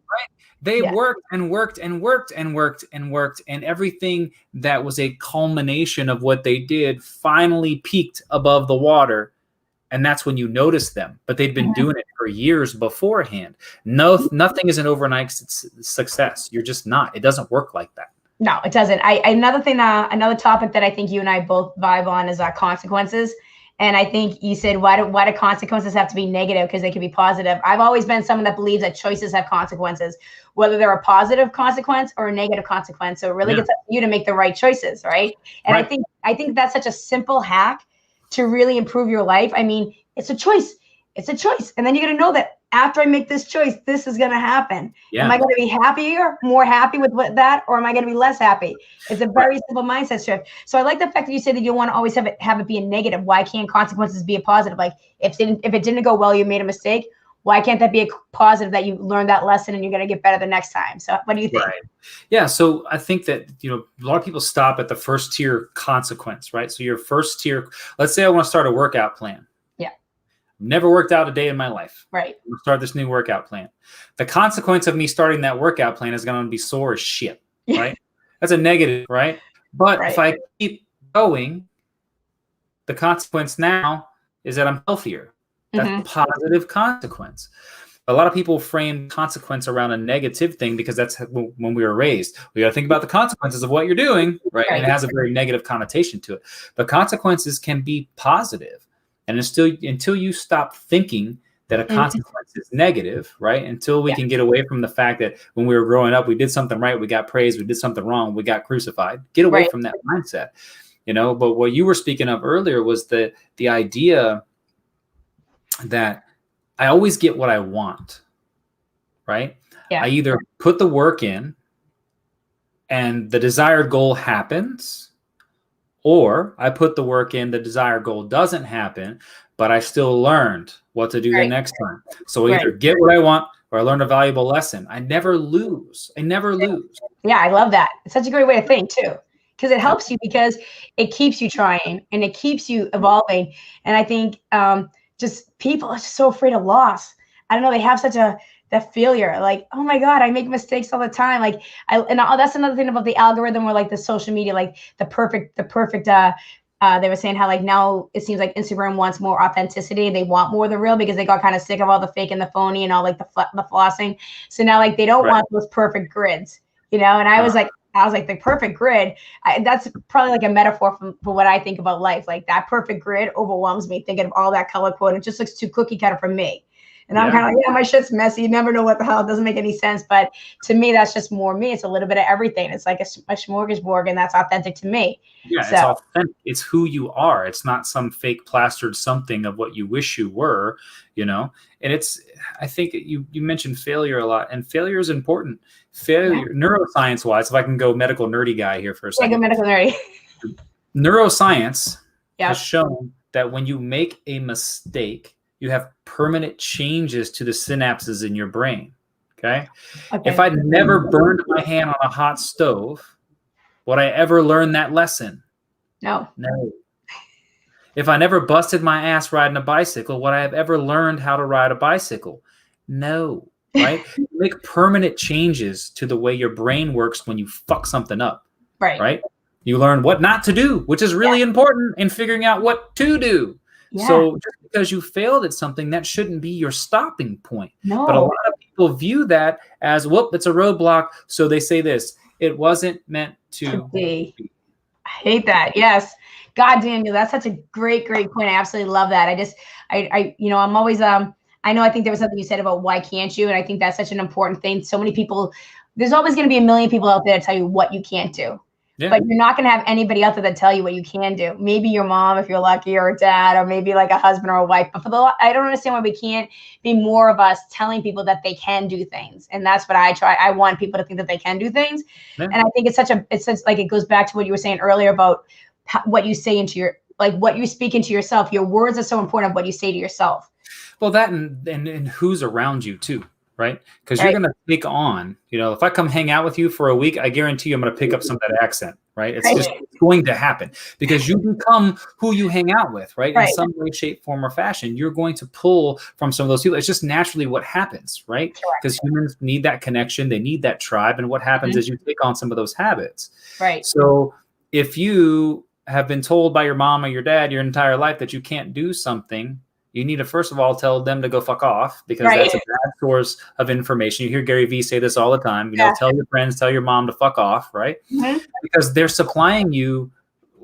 They worked and worked and worked and worked and worked, and everything that was a culmination of what they did finally peaked above the water, and that's when you notice them. But they'd been doing it for years beforehand. Nothing is an overnight success. You're just not. It doesn't work like that. No, it doesn't. Another topic that I think you and I both vibe on is our consequences. And I think you said, why do consequences have to be negative? Because they can be positive. I've always been someone that believes that choices have consequences, whether they're a positive consequence or a negative consequence. So it really gets up to you to make the right choices, right? And I think that's such a simple hack to really improve your life. I mean, it's a choice. It's a choice. And then you're going to know that after I make this choice, this is going to happen. Am I going to be happier, more happy with that? Or am I going to be less happy? It's a very simple mindset shift. So I like the fact that you say that you want to always have it be a negative. Why can't consequences be a positive? Like if it didn't go well, you made a mistake. Why can't that be a positive that you learned that lesson and you're going to get better the next time? So what do you think? Right. Yeah. So I think that, a lot of people stop at the first tier consequence, right? So your first tier, let's say I want to start a workout plan. Never worked out a day in my life. Right. I'm gonna start this new workout plan. The consequence of me starting that workout plan is going to be sore as shit. Right. That's a negative. Right. But if I keep going, the consequence now is that I'm healthier. That's a positive consequence. A lot of people frame consequence around a negative thing because that's when we were raised. We got to think about the consequences of what you're doing. Right. And it has a very negative connotation to it. But consequences can be positive. And until you stop thinking that a consequence is negative, right? Until we can get away from the fact that when we were growing up, we did something right, we got praised, we did something wrong, we got crucified. Get away from that mindset, But what you were speaking of earlier was the idea that I always get what I want, right? Yeah. I either put the work in and the desired goal happens, or I put the work in, the desired goal doesn't happen, but I still learned what to do the next time. So I either get what I want or I learned a valuable lesson. I never lose. Yeah, I love that. It's such a great way to think too, because it helps you because it keeps you trying and it keeps you evolving. And I think just people are just so afraid of loss. I don't know. They have such that failure, like, oh my God, I make mistakes all the time. Like that's another thing about the algorithm or like the social media, like the perfect, they were saying how like now it seems like Instagram wants more authenticity. They want more of the real because they got kind of sick of all the fake and the phony and all like the flossing. So now like they don't want those perfect grids, and I was like, the perfect grid, that's probably like a metaphor for what I think about life. Like that perfect grid overwhelms me thinking of all that color code. It just looks too cookie cutter for me. And I'm kind of like, my shit's messy. You never know what the hell. It doesn't make any sense. But to me, that's just more me. It's a little bit of everything. It's like a smorgasbord, and that's authentic to me. Yeah, so. It's authentic. It's who you are. It's not some fake plastered something of what you wish you were, And I think you mentioned failure a lot, and failure is important. Failure, neuroscience-wise, if I can go medical nerdy guy here for a second. Go medical nerdy. Neuroscience has shown that when you make a mistake, you have permanent changes to the synapses in your brain. Okay. If I'd never burned my hand on a hot stove, would I ever learn that lesson? No. If I never busted my ass riding a bicycle, would I have ever learned how to ride a bicycle? No. Right? You make permanent changes to the way your brain works when you fuck something up. Right? You learn what not to do, which is really important in figuring out what to do. Yeah. So just because you failed at something, that shouldn't be your stopping point. No. But a lot of people view that as, it's a roadblock. So they say this, it wasn't meant to be. I hate that. Yes. God, Daniel, that's such a great point. I absolutely love that. I'm always, I think there was something you said about why can't you? And I think that's such an important thing. So many people, there's always going to be a million people out there to tell you what you can't do. Yeah. But you're not going to have anybody out there that tell you what you can do. Maybe your mom, if you're lucky, or a dad, or maybe like a husband or a wife. But I don't understand why we can't be more of us telling people that they can do things. And that's what I try. I want people to think that they can do things. Yeah. And I think it goes back to what you were saying earlier about what you say what you speak into yourself. Your words are so important of what you say to yourself. Well, that and who's around you too. Right? Because you're going to take on, if I come hang out with you for a week, I guarantee you I'm going to pick up some of that accent, right? It's just going to happen because you become who you hang out with, right? In some way, shape, form, or fashion, you're going to pull from some of those people. It's just naturally what happens, right? Because humans need that connection. They need that tribe. And what happens is you take on some of those habits. Right. So if you have been told by your mom or your dad your entire life that you can't do something, you need to, first of all, tell them to go fuck off because that's a bad source of information. You hear Gary Vee say this all the time. Tell your friends, tell your mom to fuck off, right? Mm-hmm. Because they're supplying you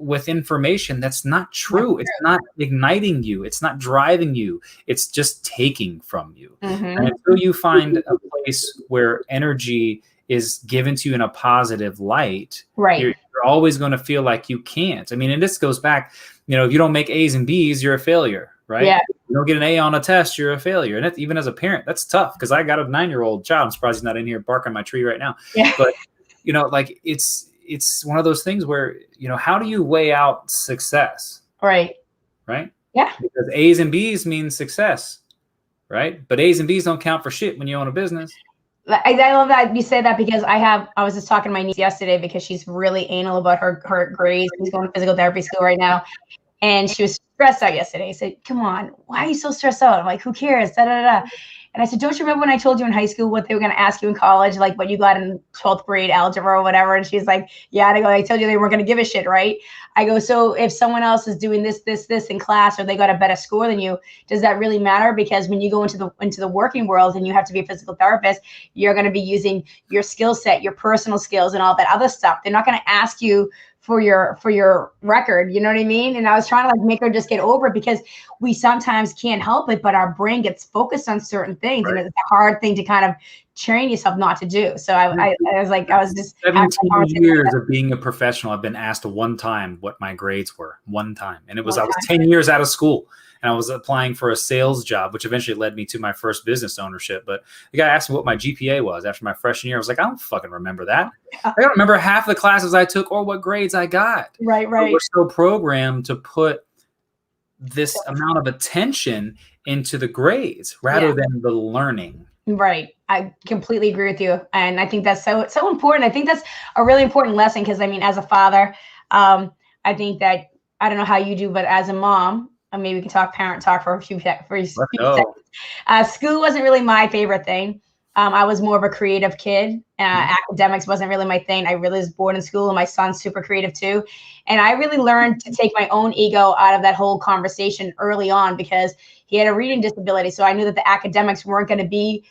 with information that's not true. It's not igniting you. It's not driving you. It's just taking from you. And until you find a place where energy is given to you in a positive light, you're always going to feel like you can't. I mean, and this goes back, if you don't make A's and B's, you're a failure, right? Yeah. You don't get an A on a test, you're a failure. And even as a parent, that's tough, because I got a 9-year-old child. I'm surprised he's not in here barking my tree right now. Yeah. But, like it's one of those things where, how do you weigh out success? Right. Yeah. Because A's and B's means success, right? But A's and B's don't count for shit when you own a business. I love that you say that, because I was just talking to my niece yesterday, because she's really anal about her grades. She's going to physical therapy school right now. And she was stressed out yesterday. I said, come on, why are you so stressed out? I'm like, who cares? Da, da, da. And I said, don't you remember when I told you in high school what they were going to ask you in college, like what you got in 12th grade algebra or whatever? And she's like, yeah. And I go, I told you they weren't going to give a shit, right? I go, so if someone else is doing this in class, or they got a better score than you, does that really matter? Because when you go into the working world and you have to be a physical therapist, you're going to be using your skill set, your personal skills, and all that other stuff. They're not going to ask you for your record, you know what I mean? And I was trying to make her just get over it, because we sometimes can't help it, but our brain gets focused on certain things, and it's a hard thing to kind of train yourself not to do. So I was just 17 years of being a professional. I've been asked one time what my grades were, one time, and it was I was 10 years out of school. And I was applying for a sales job, which eventually led me to my first business ownership. But the guy asked me what my GPA was after my freshman year. I was like, I don't fucking remember that. I don't remember half the classes I took or what grades I got. Right. We're so programmed to put this amount of attention into the grades rather than the learning. Right. I completely agree with you. And I think that's so important. I think that's a really important lesson, because, I mean, as a father, I think that, I don't know how you do, but as a mom, maybe we can talk parent talk for a few seconds. School wasn't really my favorite thing. I was more of a creative kid. Academics wasn't really my thing. I really was bored in school, and my son's super creative too. And I really learned to take my own ego out of that whole conversation early on, because he had a reading disability. So I knew that the academics weren't going to be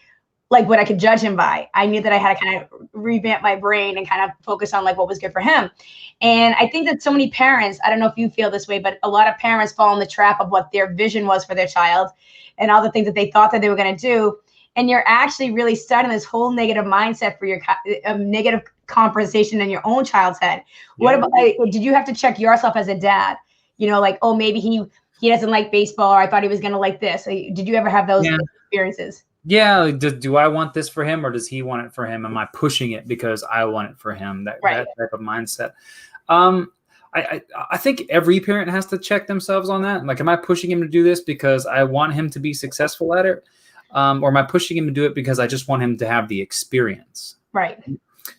like what I could judge him by. I knew that I had to kind of revamp my brain and kind of focus on like what was good for him. And I think that so many parents, I don't know if you feel this way, but a lot of parents fall in the trap of what their vision was for their child and all the things that they thought that they were going to do. And you're actually really starting this whole negative mindset for your negative conversation in your own child's head. Yeah. What about, did you have to check yourself as a dad? Like, oh, maybe he doesn't like baseball, or I thought he was going to like this. Did you ever have those experiences? Yeah. Do I want this for him, or does he want it for him? Am I pushing it because I want it for him? That type of mindset. I think every parent has to check themselves on that. Like, am I pushing him to do this because I want him to be successful at it? Or am I pushing him to do it because I just want him to have the experience? Right.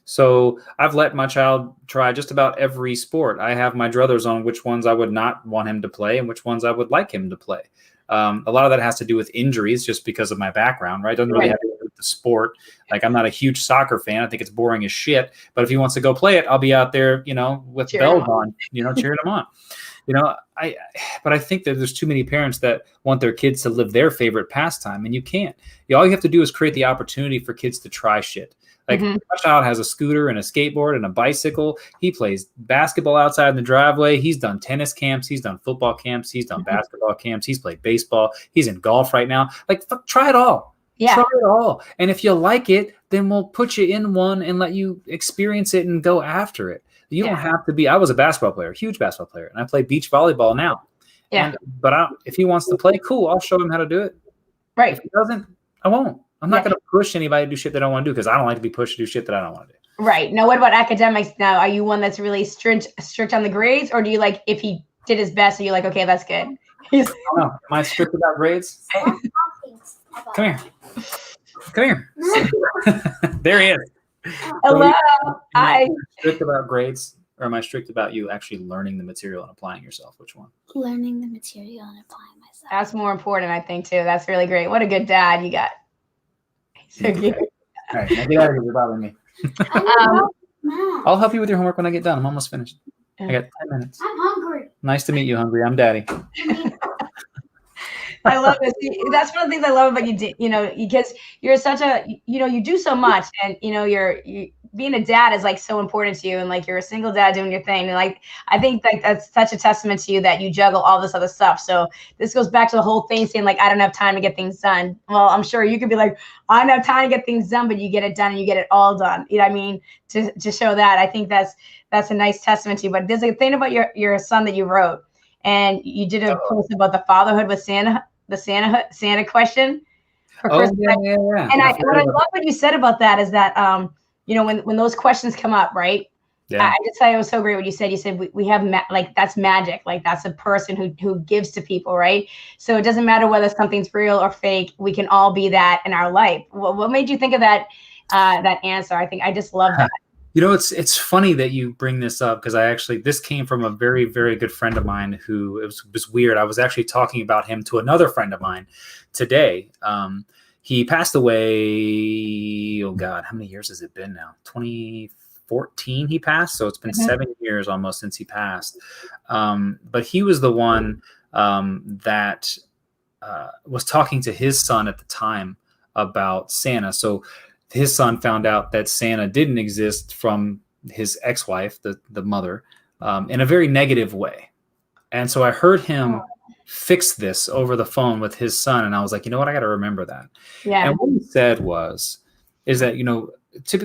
So I've let my child try just about every sport. I have my druthers on which ones I would not want him to play and which ones I would like him to play. A lot of that has to do with injuries, just because of my background, right? It doesn't really have to do with the sport. Like, I'm not a huge soccer fan. I think it's boring as shit. But if he wants to go play it, I'll be out there, with bells on, cheering him on. But I think that there's too many parents that want their kids to live their favorite pastime, and you can't. All you have to do is create the opportunity for kids to try shit. Like, my child has a scooter and a skateboard and a bicycle. He plays basketball outside in the driveway. He's done tennis camps. He's done football camps. He's done basketball camps. He's played baseball. He's in golf right now. Like, try it all. Yeah. Try it all. And if you like it, then we'll put you in one and let you experience it and go after it. You don't have to be. I was a basketball player, huge basketball player, and I play beach volleyball now. Yeah. But if he wants to play, cool, I'll show him how to do it. Right. If he doesn't, I won't. I'm not going to push anybody to do shit they don't want to do, because I don't like to be pushed to do shit that I don't want to do. Right. Now, what about academics now? Are you one that's really strict on the grades, or do you like, if he did his best, are you like, okay, that's good? I don't know. Am I strict about grades? Come here. Come here. There he is. Hello. Am I strict about grades, or am I strict about you actually learning the material and applying yourself? Which one? Learning the material and applying myself. That's more important, I think, too. That's really great. What a good dad you got. So cute. All right, now get out of here. You're bothering me. I'll help you with your homework when I get done. I'm almost finished. I got 10 minutes. I'm hungry. Nice to meet you, Hungry. I'm Daddy. I love this. That's one of the things I love about you, because you're such a, you do so much, and being a dad is like so important to you, and like you're a single dad doing your thing, and like I think like that's such a testament to you that you juggle all this other stuff. So this goes back to the whole thing saying like I don't have time to get things done. Well, I'm sure you could be like, I don't have time to get things done, but you get it done and you get it all done. You know what I mean? To show that, I think that's a nice testament to you. But there's a thing about your son that you wrote, and you did a post about the fatherhood with Santa, the Santa question. Oh, yeah. And what I love what you said about that is that, you know, when those questions come up, right? Yeah. I just thought it was so great what you said. You said we have like that's magic. Like that's a person who gives to people, right? So it doesn't matter whether something's real or fake. We can all be that in our life. What made you think of that answer? I think I just love that. You know, it's funny that you bring this up because this came from a very, very good friend of mine who it was weird. I was actually talking about him to another friend of mine today. He passed away. Oh God, how many years has it been now? 2014 he passed. So it's been 7 years almost since he passed. But he was the one that was talking to his son at the time about Santa. So his son found out that Santa didn't exist from his ex-wife, the mother, in a very negative way. And so I heard him fix this over the phone with his son. And I was like, you know what? I got to remember that. Yeah. And what he said is that, you know,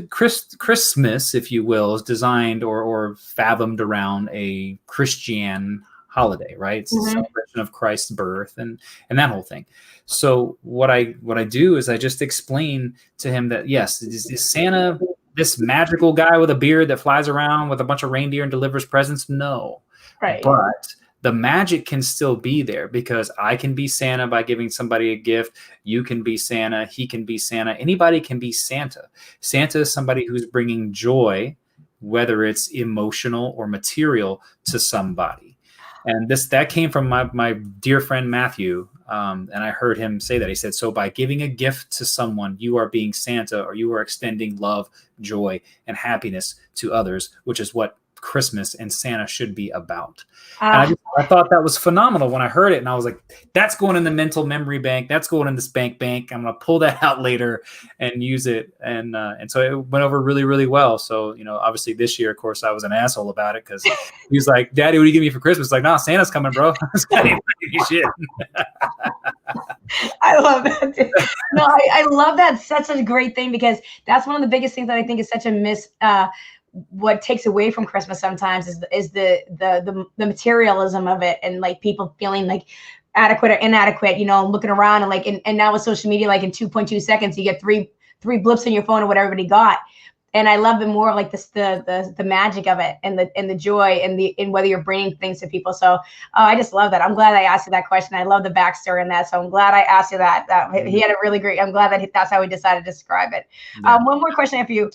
Christmas, if you will, is designed or fathomed around a Christian holiday, right? It's a celebration of Christ's birth and that whole thing. So what I do is I just explain to him that, yes, is Santa this magical guy with a beard that flies around with a bunch of reindeer and delivers presents? No. Right. But the magic can still be there because I can be Santa by giving somebody a gift. You can be Santa. He can be Santa. Anybody can be Santa. Santa is somebody who's bringing joy, whether it's emotional or material, to somebody. And that came from my dear friend Matthew, and I heard him say that. He said, so by giving a gift to someone, you are being Santa, or you are extending love, joy, and happiness to others, which is what Christmas and Santa should be about. And I thought that was phenomenal when I heard it, and I was like, that's going in the mental memory bank. That's going in the spank bank. I'm going to pull that out later and use it. And so it went over really, really well. So, you know, obviously this year, of course, I was an asshole about it because he was like, Daddy, what do you give me for Christmas? Like, nah, Santa's coming, bro. Shit. I love that. No, I love that. Such a great thing because that's one of the biggest things that I think is such a what takes away from Christmas sometimes is the materialism of it, and like people feeling like adequate or inadequate, you know, looking around and like, and now with social media, like in 2.2 seconds, you get three blips in your phone of what everybody got. And I love it more of like the magic of it and the joy and whether you're bringing things to people. So I just love that. I'm glad I asked you that question. I love the backstory in that. So I'm glad I asked you that. He had a really great, I'm glad that that's how he decided to describe it. Yeah. One more question I have for you.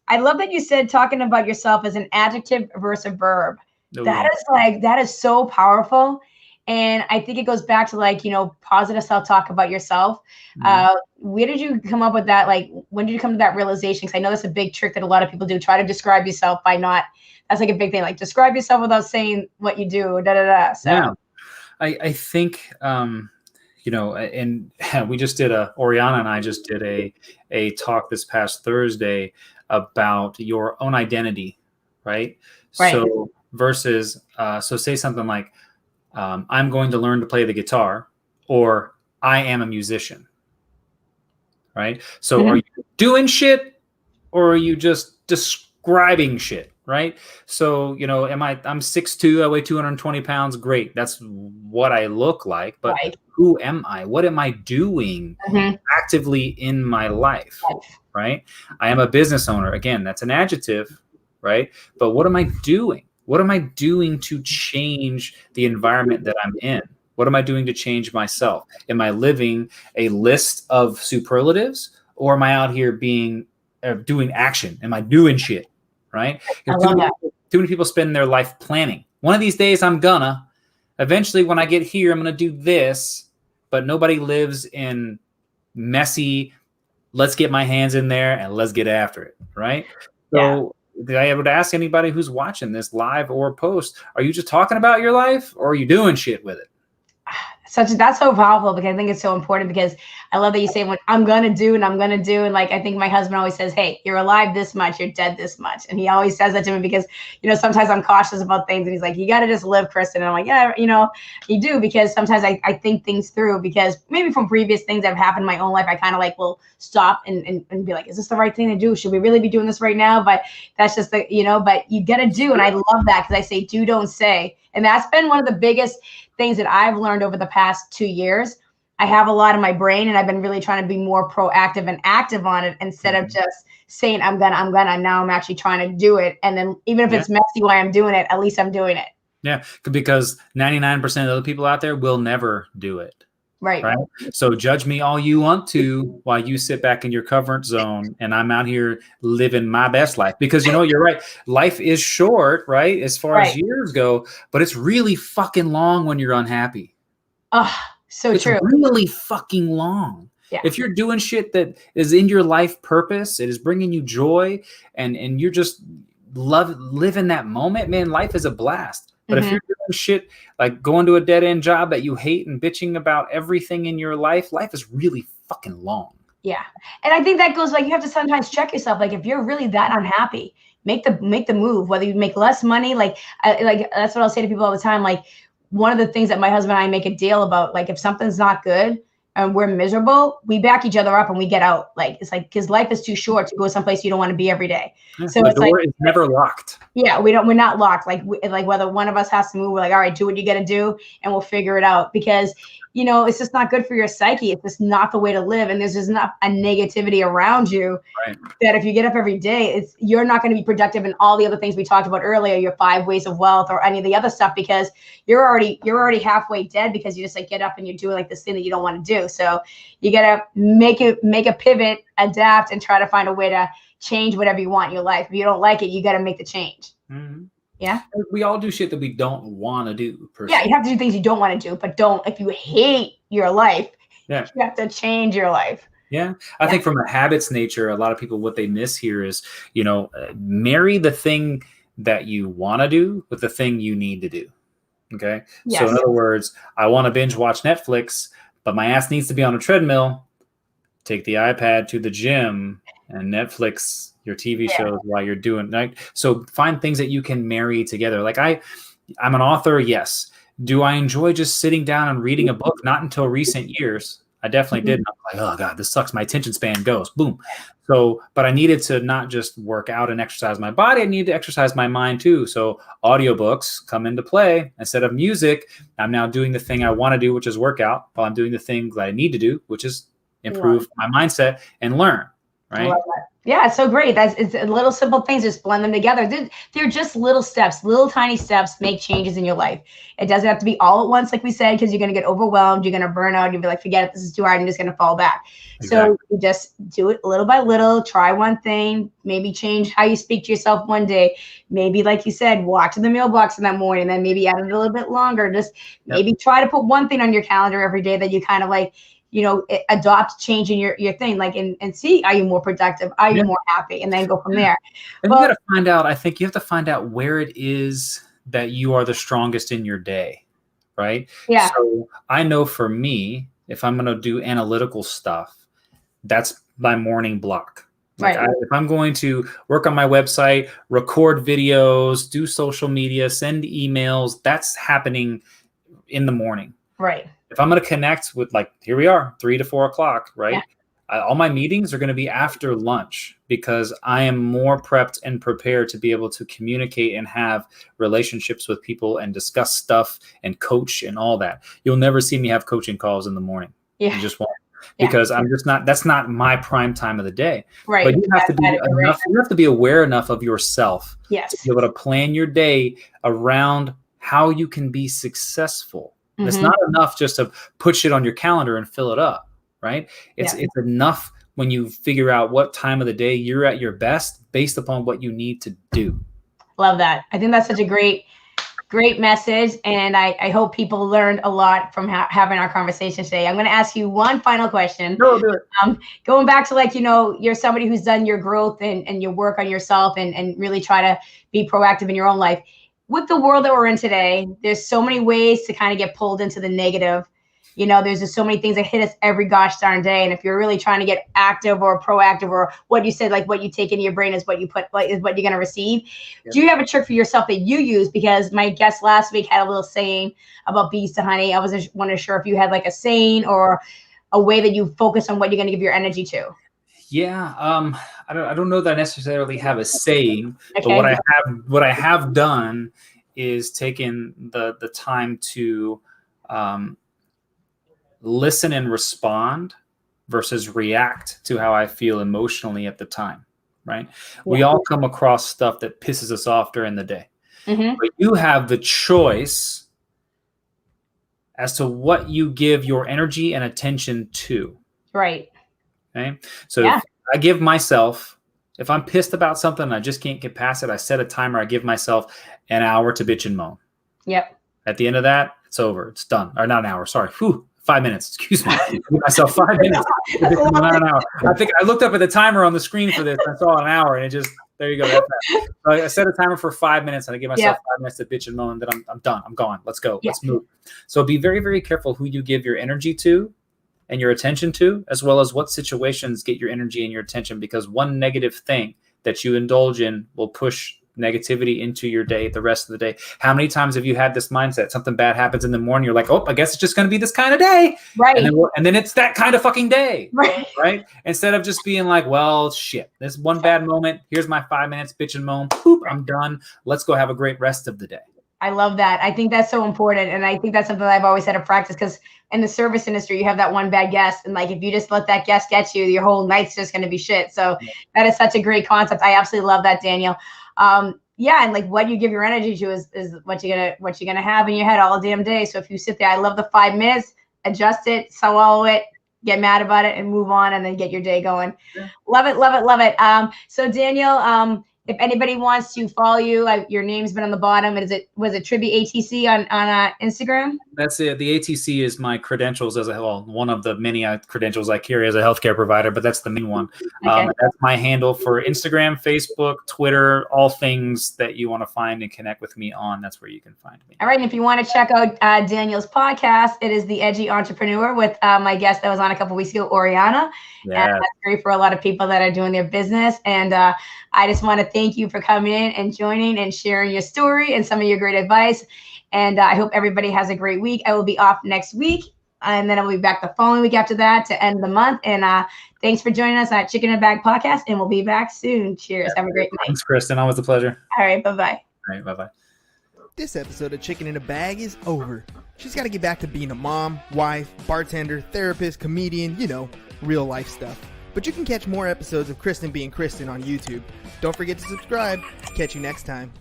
I love that you said talking about yourself as an adjective versus a verb. Oh, that is so powerful. And I think it goes back to like, you know, positive self-talk about yourself. Where did you come up with that? Like, when did you come to that realization? Because I know that's a big trick that a lot of people do. Try to describe yourself by not, that's like a big thing. Like describe yourself without saying what you do, So yeah. I think, you know, and we just did Oriana and I just did a talk this past Thursday about your own identity, right? So versus, so say something like, I'm going to learn to play the guitar, or I am a musician, right? So are you doing shit, or are you just describing shit, right? So, you know, I'm 6'2", I weigh 220 pounds. Great. That's what I look like. But who am I? What am I doing actively in my life, right? I am a business owner. Again, that's an adjective, right? But what am I doing? What am I doing to change the environment that I'm in? What am I doing to change myself? Am I living a list of superlatives, or am I out here doing action? Am I doing shit? Right? Too many people spend their life planning. One of these days I'm gonna. Eventually, when I get here, I'm gonna do this. But nobody lives in messy, let's get my hands in there and let's get after it. Right? So I would ask anybody who's watching this live or post, are you just talking about your life, or are you doing shit with it? That's so powerful, because I think it's so important, because I love that you say, when I'm going to do, and like, I think my husband always says, hey, you're alive this much, you're dead this much. And he always says that to me, because, sometimes I'm cautious about things, and he's like, you got to just live, Kristen. And I'm like, yeah, you do, because sometimes I think things through, because maybe from previous things that have happened in my own life, I kind of like will stop and be like, is this the right thing to do? Should we really be doing this right now? But that's just but you got to do. And I love that, because I say, do, don't say. And that's been one of the biggest things that I've learned over the past 2 years. I have a lot in my brain, and I've been really trying to be more proactive and active on it, instead of just saying, I'm gonna. Now I'm actually trying to do it. And then even if it's messy while I'm doing it, at least I'm doing it. Yeah, because 99% of the other people out there will never do it. Right. So judge me all you want to, while you sit back in your comfort zone, and I'm out here living my best life. Because you're right. Life is short, right? As far as years go, but it's really fucking long when you're unhappy. Oh, so true. It's really fucking long. Yeah. If you're doing shit that is in your life purpose, it is bringing you joy, and you're just living that moment, man, life is a blast. But if you're doing shit like going to a dead end job that you hate and bitching about everything in your life is really fucking long. Yeah. And I think that goes, like, you have to sometimes check yourself. Like, if you're really that unhappy, make the move, whether you make less money. Like that's what I'll say to people all the time. Like, one of the things that my husband and I make a deal about, like, if something's not good and we're miserable, we back each other up and we get out. Like, it's like, because life is too short to go someplace you don't want to be every day. So the door is never locked. Yeah, we're not locked. Like whether one of us has to move, we're like, all right, do what you got to do, and we'll figure it out. Because it's just not good for your psyche. It's just not the way to live, and there's just not a negativity around you. Right. That if you get up every day, you're not going to be productive in all the other things we talked about earlier, your 5 ways of wealth or any of the other stuff, because you're already halfway dead, because you just like get up and you're doing like this thing that you don't want to do. So you got to make a pivot, adapt, and try to find a way to change whatever you want in your life. If you don't like it, you got to make the change. Mm-hmm. Yeah. We all do shit that we don't want to do. Yeah. You have to do things you don't want to do, but if you hate your life, you have to change your life. Yeah. I think from a habits nature, a lot of people, what they miss here is, marry the thing that you want to do with the thing you need to do. Okay. Yes. So in other words, I want to binge watch Netflix, but my ass needs to be on a treadmill. Take the iPad to the gym and Netflix your TV shows while you're doing, right? So find things that you can marry together. Like I'm an author. Yes. Do I enjoy just sitting down and reading a book? Not until recent years. I definitely did. I'm like, oh God, this sucks. My attention span goes boom. So, but I needed to not just work out and exercise my body. I needed to exercise my mind too. So audiobooks come into play. Instead of music, I'm now doing the thing I want to do, which is work out, while I'm doing the thing that I need to do, which is improve my mindset and learn. Right. Yeah, it's so great. It's little simple things. Just blend them together. They're just little steps, little tiny steps make changes in your life. It doesn't have to be all at once, like we said, because you're going to get overwhelmed. You're going to burn out. You'll be like, forget it. This is too hard. I'm just going to fall back. Exactly. So you just do it little by little. Try one thing. Maybe change how you speak to yourself one day. Maybe, like you said, walk to the mailbox in that morning. Then maybe add it a little bit longer. Just maybe try to put one thing on your calendar every day that you kind of like, adopt change in your thing, like, and see, are you more productive? Are you more happy? And then go from there. And you got to find out, I think you have to find out where it is that you are the strongest in your day. Right. Yeah. So I know for me, if I'm going to do analytical stuff, that's my morning block. Like if I'm going to work on my website, record videos, do social media, send emails, that's happening in the morning. Right. If I'm going to connect with, like, here we are, 3 to 4 o'clock, right? Yeah. All my meetings are going to be after lunch, because I am more prepped and prepared to be able to communicate and have relationships with people and discuss stuff and coach and all that. You'll never see me have coaching calls in the morning. Yeah. You just won't. Because I'm just not, that's not my prime time of the day. Right. But you have to be aware enough of yourself to be able to plan your day around how you can be successful. Mm-hmm. It's not enough just to put shit on your calendar and fill it up, right? It's enough when you figure out what time of the day you're at your best based upon what you need to do. Love that. I think that's such a great message. And I hope people learned a lot from having our conversation today. I'm going to ask you one final question. No, do it. Going back to, like, you're somebody who's done your growth and your work on yourself and really try to be proactive in your own life. With the world that we're in today, there's so many ways to kind of get pulled into the negative. You know, there's just so many things that hit us every gosh darn day. And if you're really trying to get active or proactive, or what you said, like what you take into your brain is what you put, is what you're going to receive. Yep. Do you have a trick for yourself that you use? Because my guest last week had a little saying about bees to honey. I wasn't sure if you had like a saying or a way that you focus on what you're going to give your energy to. Yeah. I don't know that I necessarily have a saying, okay. But what I have done is taken the time to listen and respond versus react to how I feel emotionally at the time, right? Yeah. We all come across stuff that pisses us off during the day. Mm-hmm. But you have the choice as to what you give your energy and attention to. Right. Okay. So if I give myself, if I'm pissed about something and I just can't get past it, I set a timer. I give myself an hour to bitch and moan. Yep. At the end of that, it's over. It's done. Or not an hour. Sorry. 5 minutes. Excuse me. I give myself 5 minutes. Not an hour. I think I looked up at the timer on the screen for this. And I saw an hour, and it just, there you go. So I set a timer for 5 minutes, and I give myself 5 minutes to bitch and moan. Then I'm done. I'm gone. Let's go. Let's move. So be very, very careful who you give your energy to and your attention to, as well as what situations get your energy and your attention, because one negative thing that you indulge in will push negativity into your day, the rest of the day. How many times have you had this mindset? Something bad happens in the morning. You're like, oh, I guess it's just going to be this kind of day. Right. And then it's that kind of fucking day. Right. Right. Instead of just being like, well, shit, this one bad moment. Here's my 5 minutes, bitch and moan. Poop, I'm done. Let's go have a great rest of the day. I love that. I think that's so important. And I think that's something I've always had to practice, because in the service industry, you have that one bad guest. And like, if you just let that guest get you, your whole night's just going to be shit. So that is such a great concept. I absolutely love that, Daniel. And like what you give your energy to is what you're gonna have in your head all damn day. So if you sit there, I love the 5 minutes, adjust it, swallow it, get mad about it, and move on, and then get your day going. Yeah. Love it, love it, love it. So Daniel, if anybody wants to follow you, your name's been on the bottom. Was it Tribby ATC on Instagram? That's it. The ATC is my credentials one of the many credentials I carry as a healthcare provider, but that's the main one. Okay. That's my handle for Instagram, Facebook, Twitter, all things that you want to find and connect with me on. That's where you can find me. All right. And if you want to check out Daniel's podcast, it is The Edgy Entrepreneur with my guest that was on a couple weeks ago, Oriana. Yeah. And that's great for a lot of people that are doing their business. And I just want to thank you for coming in and joining and sharing your story and some of your great advice. And I hope everybody has a great week. I will be off next week, and then I'll be back the following week after that to end the month. And thanks for joining us at Chicken in a Bag Podcast, and we'll be back soon. Cheers. Have a great night. Thanks, Kristen. Always a pleasure. All right. Bye-bye. All right. Bye-bye. This episode of Chicken in a Bag is over. She's got to get back to being a mom, wife, bartender, therapist, comedian, real life stuff. But you can catch more episodes of Kristen being Kristen on YouTube. Don't forget to subscribe. Catch you next time.